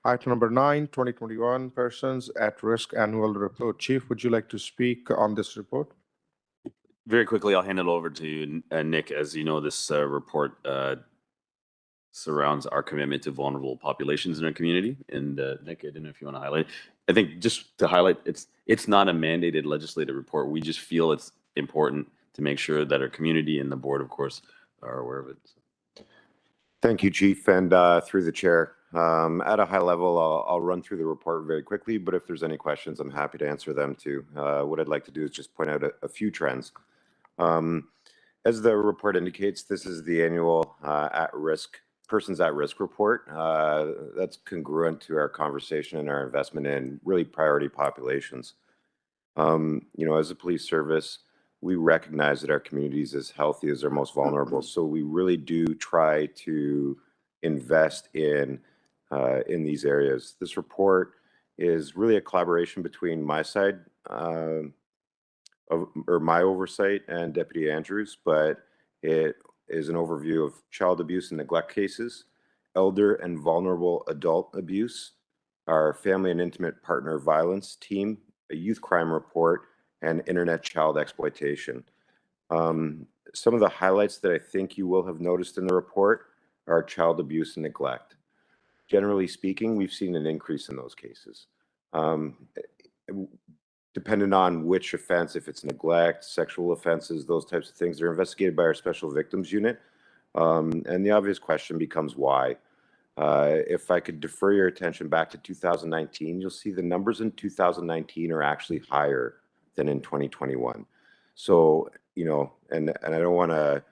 Speaker 1: item number 9, 2021 Persons at Risk Annual Report. Chief, would you like to speak on this report?
Speaker 2: Very quickly, I'll hand it over to Nick. As you know, this report surrounds our commitment to vulnerable populations in our community. And Nick, I don't know if you want to highlight. I think just to highlight, it's not a mandated legislative report. We just feel it's important to make sure that our community and the board, of course, are aware of it.
Speaker 16: Thank you, Chief, and through the chair. At a high level, I'll run through the report very quickly, but if there's any questions, I'm happy to answer them too. What I'd like to do is just point out a few trends. As the report indicates, this is the annual persons at risk report. That's congruent to our conversation and our investment in really priority populations. As a police service, we recognize that our communities as healthy as our most vulnerable. So we really do try to invest in these areas. This report is really a collaboration between my side or my oversight and Deputy Andrews, but it is an overview of child abuse and neglect cases, elder and vulnerable adult abuse, our family and intimate partner violence team, a youth crime report, and internet child exploitation. Some of the highlights that I think you will have noticed in the report are child abuse and neglect. Generally speaking, we've seen an increase in those cases. Depending on which offense, if it's neglect, sexual offenses, those types of things, they're investigated by our special victims unit. And the obvious question becomes why. If I could defer your attention back to 2019, you'll see the numbers in 2019 are actually higher than in 2021. So, and I don't want to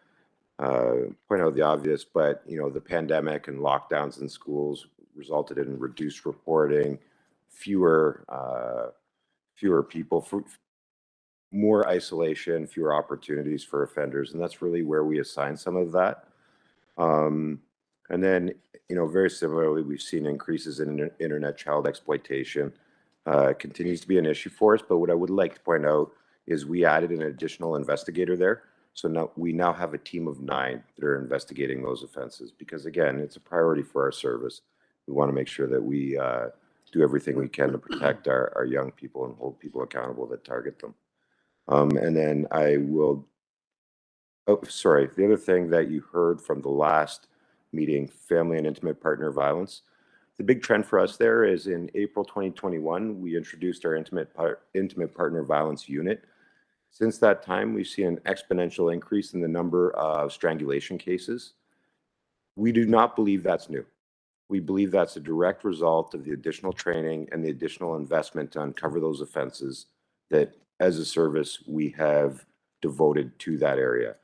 Speaker 16: point out the obvious, but, the pandemic and lockdowns in schools resulted in reduced reporting, fewer people, more isolation, fewer opportunities for offenders. And that's really where we assign some of that. And then, very similarly, we've seen increases in internet child exploitation. Continues to be an issue for us, but what I would like to point out is we added an additional investigator there. So now we have a team of 9 that are investigating those offenses because, again, it's a priority for our service. We want to make sure that we do everything we can to protect our young people and hold people accountable that target them. And then the other thing that you heard from the last meeting, family and intimate partner violence. The big trend for us there is in April 2021, we introduced our intimate partner violence unit. Since that time, we've seen an exponential increase in the number of strangulation cases. We do not believe that's new. We believe that's a direct result of the additional training and the additional investment to uncover those offenses that, as a service, we have devoted to that area.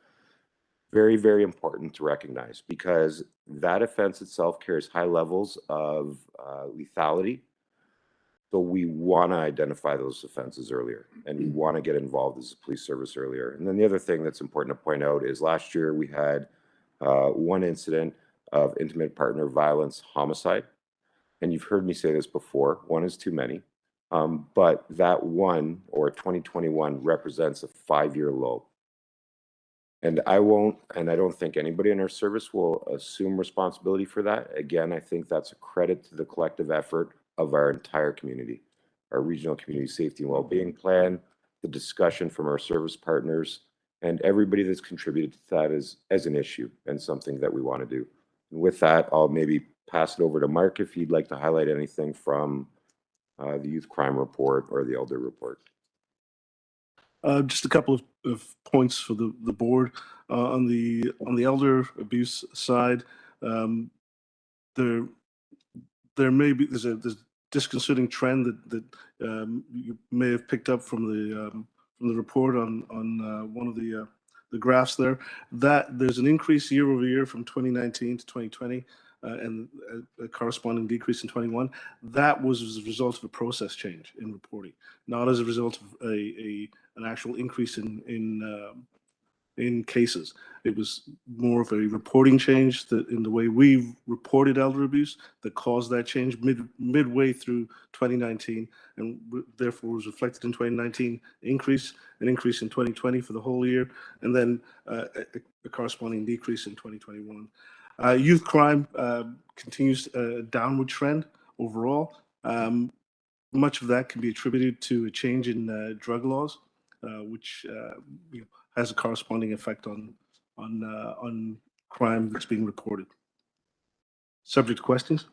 Speaker 16: Very, very important to recognize because that offense itself carries high levels of lethality. So we want to identify those offenses earlier and we want to get involved as a police service earlier. And then the other thing that's important to point out is last year we had one incident of intimate partner violence homicide. And you've heard me say this before, one is too many. But that one, or 2021, represents a 5-year low. And I don't think anybody in our service will assume responsibility for that. Again, I think that's a credit to the collective effort of our entire community, our regional community safety and well-being plan, the discussion from our service partners, and everybody that's contributed to that as an issue and something that we want to do. And with that, I'll maybe pass it over to Mark if you'd like to highlight anything from the youth crime report or the elder report.
Speaker 12: Just a couple of points for the board. On the elder abuse side, there's a disconcerting trend that you may have picked up from the report on one of the graphs there, that there's an increase year over year from 2019 to 2020 and a corresponding decrease in 21. That was as a result of a process change in reporting, not as a result of an actual increase in cases. It was more of a reporting change that in the way we reported elder abuse that caused that change midway through 2019, and therefore was reflected in 2019 an increase in 2020 for the whole year, and then a corresponding decrease in 2021. Youth crime continues a downward trend overall. Much of that can be attributed to a change in drug laws, which has a corresponding effect on crime that's being reported. Subject to questions.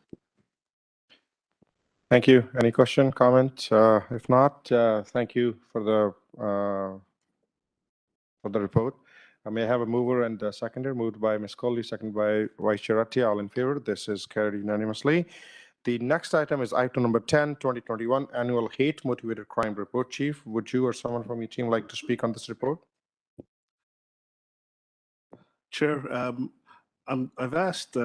Speaker 1: Thank you. Any question, comment? If not, thank you for the report. May I have a mover and a seconder? Moved by Ms. Coley, seconded by Vice Chair Attia. All in favor? This is carried unanimously. The next item is item number 10, 2021 Annual Hate Motivated Crime Report. Chief, would you or someone from your team like to speak on this report?
Speaker 12: Chair, I've asked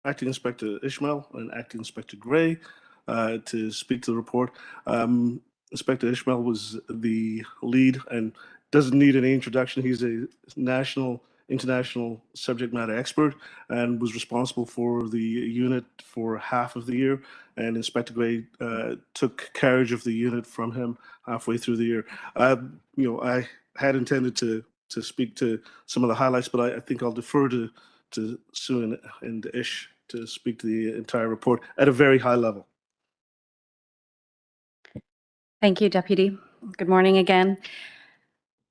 Speaker 12: Acting Inspector Ishmael and Acting Inspector Gray to speak to the report. Inspector Ishmael was the lead and doesn't need any introduction. He's a international subject matter expert and was responsible for the unit for half of the year. And Inspector Gray took carriage of the unit from him halfway through the year. I had intended to speak to some of the highlights, but I think I'll defer to Sue and Ish to speak to the entire report at a very high level.
Speaker 13: Thank you, Deputy. Good morning again.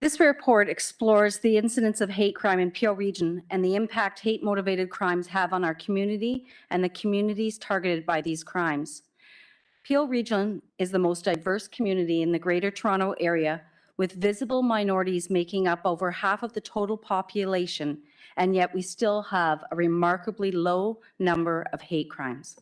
Speaker 13: This report explores the incidence of hate crime in Peel Region and the impact hate-motivated crimes have on our community and the communities targeted by these crimes. Peel Region is the most diverse community in the Greater Toronto Area, with visible minorities making up over half of the total population, and yet we still have a remarkably low number of hate crimes.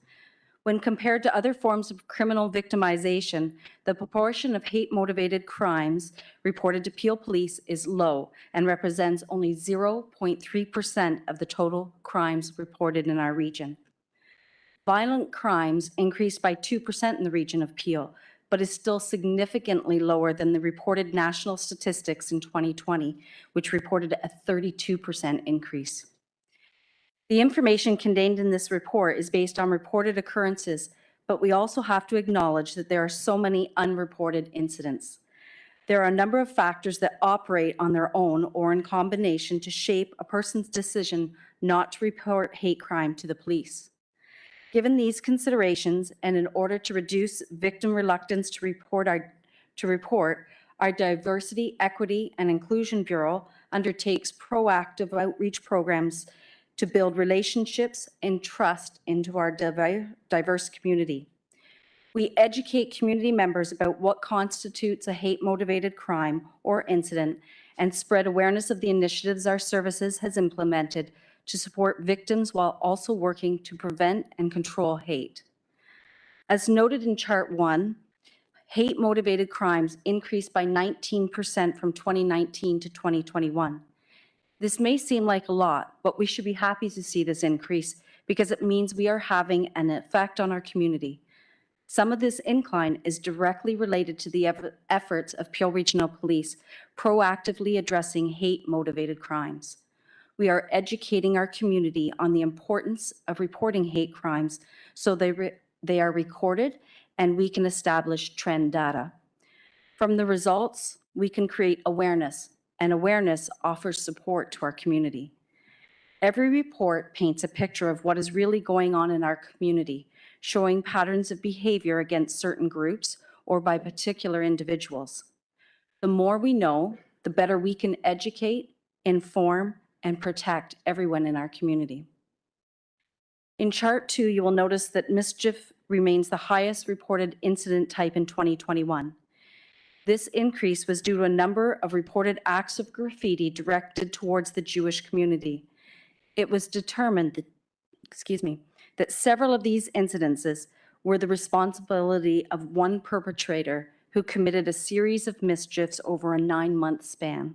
Speaker 13: When compared to other forms of criminal victimization, the proportion of hate-motivated crimes reported to Peel Police is low and represents only 0.3% of the total crimes reported in our region. Violent crimes increased by 2% in the region of Peel, but is still significantly lower than the reported national statistics in 2020, which reported a 32% increase. The information contained in this report is based on reported occurrences, but we also have to acknowledge that there are so many unreported incidents. There are a number of factors that operate on their own or in combination to shape a person's decision not to report hate crime to the police. Given these considerations, and in order to reduce victim reluctance to report, our Diversity, Equity, and Inclusion Bureau undertakes proactive outreach programs to build relationships and trust into our diverse community. We educate community members about what constitutes a hate-motivated crime or incident and spread awareness of the initiatives our services has implemented to support victims while also working to prevent and control hate. As noted in Chart 1, hate-motivated crimes increased by 19% from 2019 to 2021. This may seem like a lot, but we should be happy to see this increase because it means we are having an effect on our community. Some of this incline is directly related to the efforts of Peel Regional Police proactively addressing hate-motivated crimes. We are educating our community on the importance of reporting hate crimes so they are recorded and we can establish trend data. From the results, we can create awareness, and awareness offers support to our community. Every report paints a picture of what is really going on in our community, showing patterns of behavior against certain groups or by particular individuals. The more we know, the better we can educate, inform, and protect everyone in our community. In Chart 2, you will notice that mischief remains the highest reported incident type in 2021. This increase was due to a number of reported acts of graffiti directed towards the Jewish community. It was determined that several of these incidences were the responsibility of one perpetrator who committed a series of mischiefs over a 9-month span.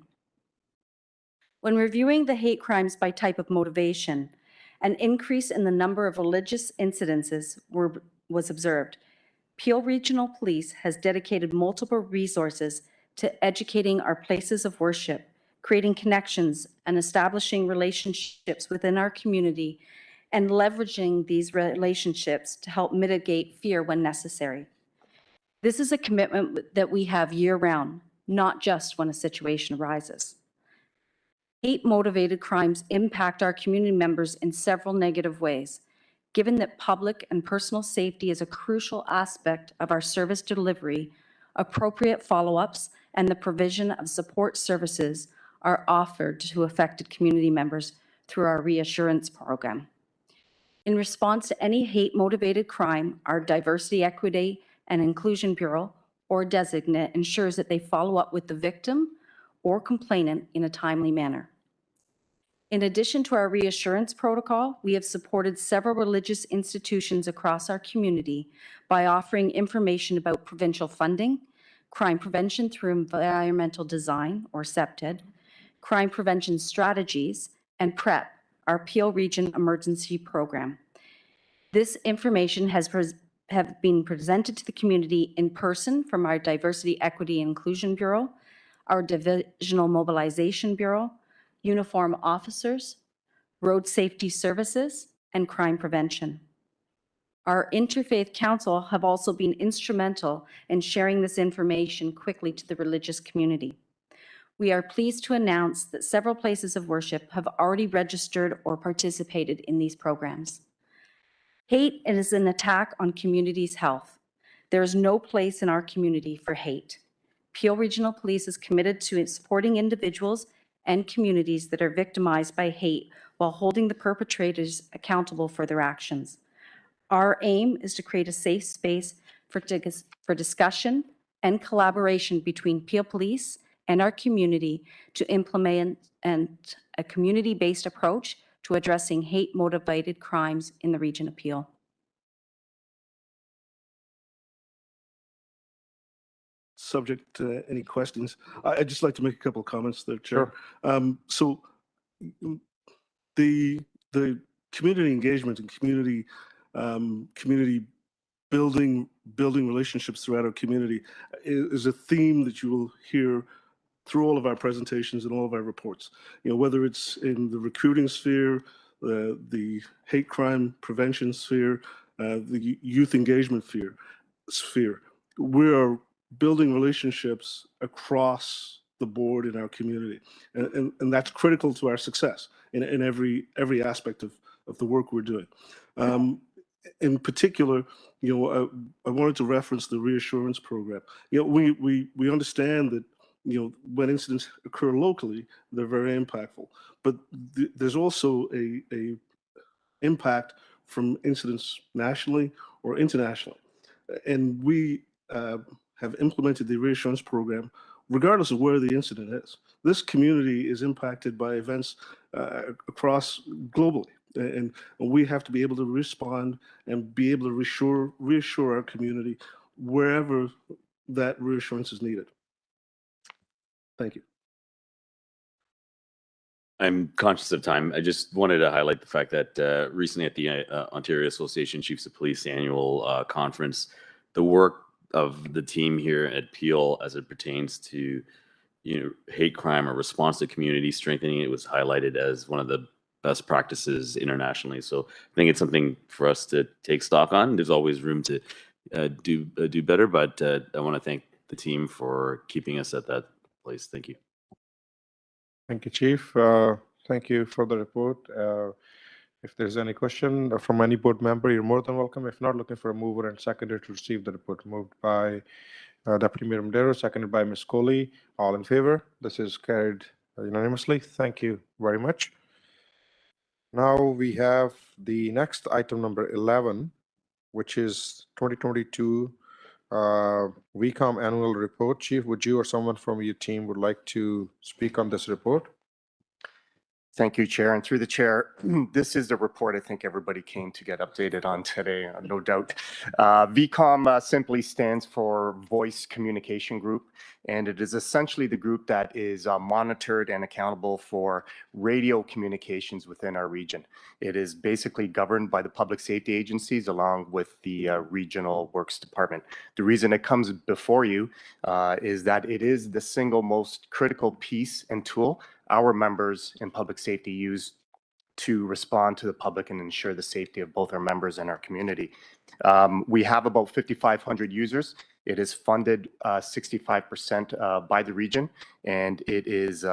Speaker 13: When reviewing the hate crimes by type of motivation, an increase in the number of religious incidences was observed. Peel Regional Police has dedicated multiple resources to educating our places of worship, creating connections and establishing relationships within our community, and leveraging these relationships to help mitigate fear when necessary. This is a commitment that we have year-round, not just when a situation arises. Hate-motivated crimes impact our community members in several negative ways. Given that public and personal safety is a crucial aspect of our service delivery, appropriate follow-ups and the provision of support services are offered to affected community members through our reassurance program. In response to any hate-motivated crime, our Diversity, Equity, and Inclusion Bureau, or designate, ensures that they follow up with the victim or complainant in a timely manner. In addition to our reassurance protocol, we have supported several religious institutions across our community by offering information about provincial funding, crime prevention through environmental design, or CEPTED, crime prevention strategies, and PrEP, our Peel Region Emergency Program. This information have been presented to the community in person from our Diversity, Equity, and Inclusion Bureau, our Divisional Mobilization Bureau, uniform officers, road safety services, and crime prevention. Our Interfaith Council have also been instrumental in sharing this information quickly to the religious community. We are pleased to announce that several places of worship have already registered or participated in these programs. Hate is an attack on communities' health. There is no place in our community for hate. Peel Regional Police is committed to supporting individuals and communities that are victimized by hate while holding the perpetrators accountable for their actions. Our aim is to create a safe space for discussion and collaboration between Peel Police and our community to implement a community-based approach to addressing hate-motivated crimes in the region of Peel.
Speaker 12: Subject to any questions, I'd just like to make a couple of comments there, Chair. So the community engagement and community building relationships throughout our community is a theme that you will hear through all of our presentations and all of our reports. You know, whether it's in the recruiting sphere, the hate crime prevention sphere, the youth engagement sphere, we are building relationships across the board in our community, and that's critical to our success in every aspect of the work we're doing. In particular, you know, I wanted to reference the reassurance program. You know, we understand that, you know, when incidents occur locally, they're very impactful, but there's also a impact from incidents nationally or internationally, and we have implemented the reassurance program regardless of where the incident is. This community is impacted by events across globally, and we have to be able to respond and be able to reassure our community wherever that reassurance is needed. Thank you.
Speaker 2: I'm conscious of time. I just wanted to highlight the fact that recently at the Ontario Association Chiefs of Police annual conference, the work of the team here at Peel as it pertains to, you know, hate crime or response to community strengthening, it was highlighted as one of the best practices internationally. So I think it's something for us to take stock on. There's always room to do better, but I want to thank the team for keeping us at that place. Thank you.
Speaker 1: Thank you, Chief. Thank you for the report. If there's any question from any board member, you're more than welcome. If not, looking for a mover and seconder to receive the report. Moved by Deputy Mayor Madero, seconded by Ms. Coley. All in favor? This is carried unanimously. Thank you very much. Now we have the next item, number 11, which is 2022 VCOM annual report. Chief, would you or someone from your team would like to speak on this report?
Speaker 21: Thank you, Chair. And through the Chair, this is the report I think everybody came to get updated on today, no doubt. VCOM simply stands for Voice Communication Group, and it is essentially the group that is monitored and accountable for radio communications within our region. It is basically governed by the public safety agencies along with the Regional Works Department. The reason it comes before you is that it is the single most critical piece and tool our members in public safety use to respond to the public and ensure the safety of both our members and our community. We have about 5,500 users. It is funded 65% by the region, and it is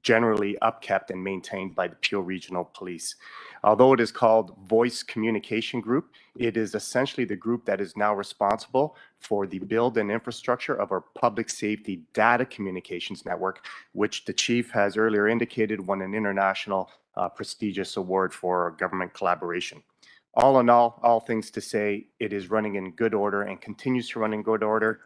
Speaker 21: generally upkept and maintained by the Peel Regional Police. Although it is called Voice Communication Group, it is essentially the group that is now responsible for the build and infrastructure of our public safety data communications network, which the Chief has earlier indicated won an international prestigious award for government collaboration. All in all things to say, it is running in good order and continues to run in good order.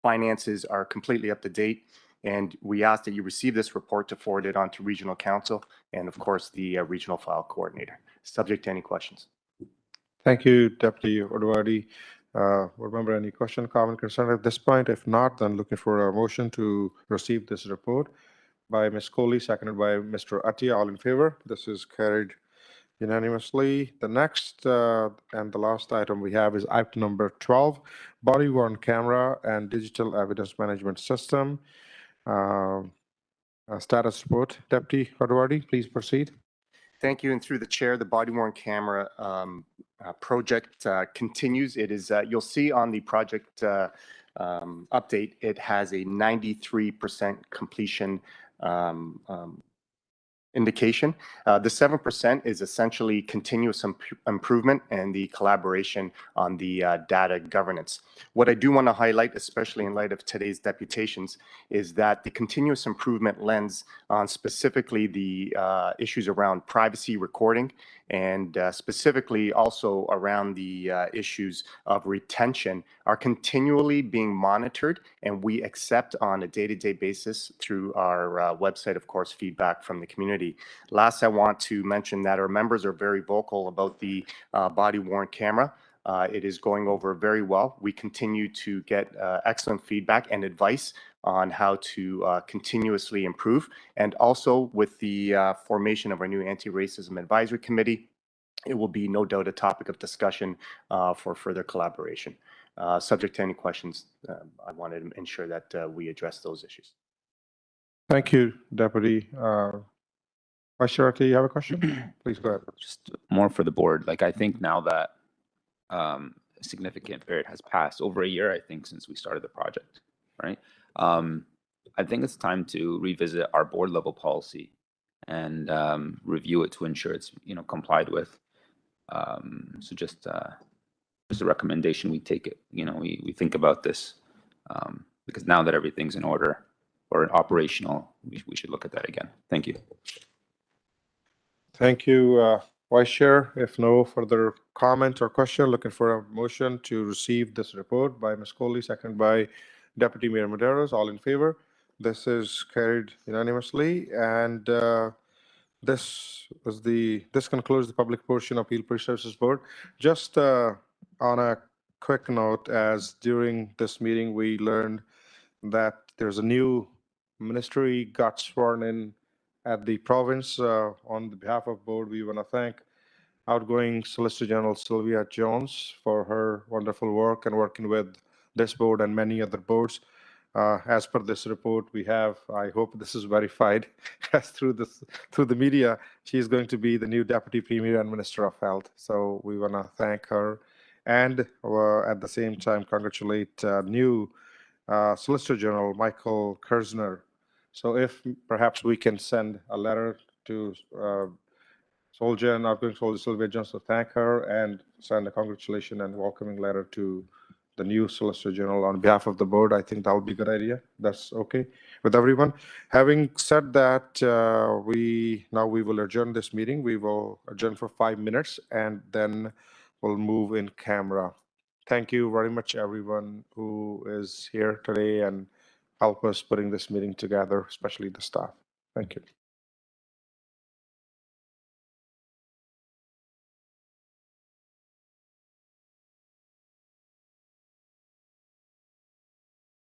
Speaker 21: Finances are completely up to date, and we ask that you receive this report to forward it on to Regional Council and, of course, the Regional File Coordinator. Subject to any questions.
Speaker 1: Thank you, Deputy Oduwadi. Remember any question, comment, concern at this point? If not, then looking for a motion to receive this report by Ms. Coley, seconded by Mr. Atia. All in favor? This is carried unanimously. The next and the last item we have is item number 12, body-worn camera and digital evidence management system. Status report. Deputy Oduwadi, please proceed.
Speaker 21: Thank you. And through the chair, the body-worn camera project continues. It is, you'll see on the project update, it has a 93% completion indication. The 7% is essentially continuous improvement and the collaboration on the data governance. What I do want to highlight, especially in light of today's deputations, is that the continuous improvement lens on specifically the issues around privacy recording and specifically also around the issues of retention are continually being monitored, and we accept on a day-to-day basis through our website, of course, feedback from the community. Last, I want to mention that our members are very vocal about the body-worn camera. It is going over very well. We continue to get excellent feedback and advice on how to continuously improve. And also with the formation of our new Anti-Racism Advisory Committee, it will be no doubt a topic of discussion for further collaboration. Subject to any questions, I wanted to ensure that we address those issues.
Speaker 1: Thank you, Deputy. Vice Chair, you have a question? Please go ahead.
Speaker 9: Just more for the board. Like, I think now that a significant period has passed, over a year, I think, since we started the project, right? I think it's time to revisit our board level policy and review it to ensure it's, complied with. So just a recommendation, we take it, we think about this, because now that everything's in order or operational, we should look at that again. Thank you.
Speaker 1: Thank you, Vice Chair. If no further comment or question, looking for a motion to receive this report by Ms. Coley, seconded by Deputy Mayor Medeiros. All in favor? This is carried unanimously, and this concludes the public portion of Appeal Pre-Services Board. Just on a quick note, as during this meeting we learned that there's a new ministry got sworn in at the province. On the behalf of board, we want to thank outgoing Solicitor General Sylvia Jones for her wonderful work and working with this board and many other boards. As per this report, we have, I hope this is verified, as through the media, she is going to be the new Deputy Premier and Minister of Health. So we want to thank her, and at the same time congratulate new Solicitor General Michael Kerzner. So if perhaps we can send a letter to Soldier and outgoing Soldier Sylvia Jones to thank her, and send a congratulation and welcoming letter to the new Solicitor General on behalf of the board, I think that would be a good idea. That's okay with everyone. Having said that, we will adjourn this meeting. We will adjourn for 5 minutes, and then we'll move in camera. Thank you very much, everyone who is here today and help us putting this meeting together, especially the staff. Thank you.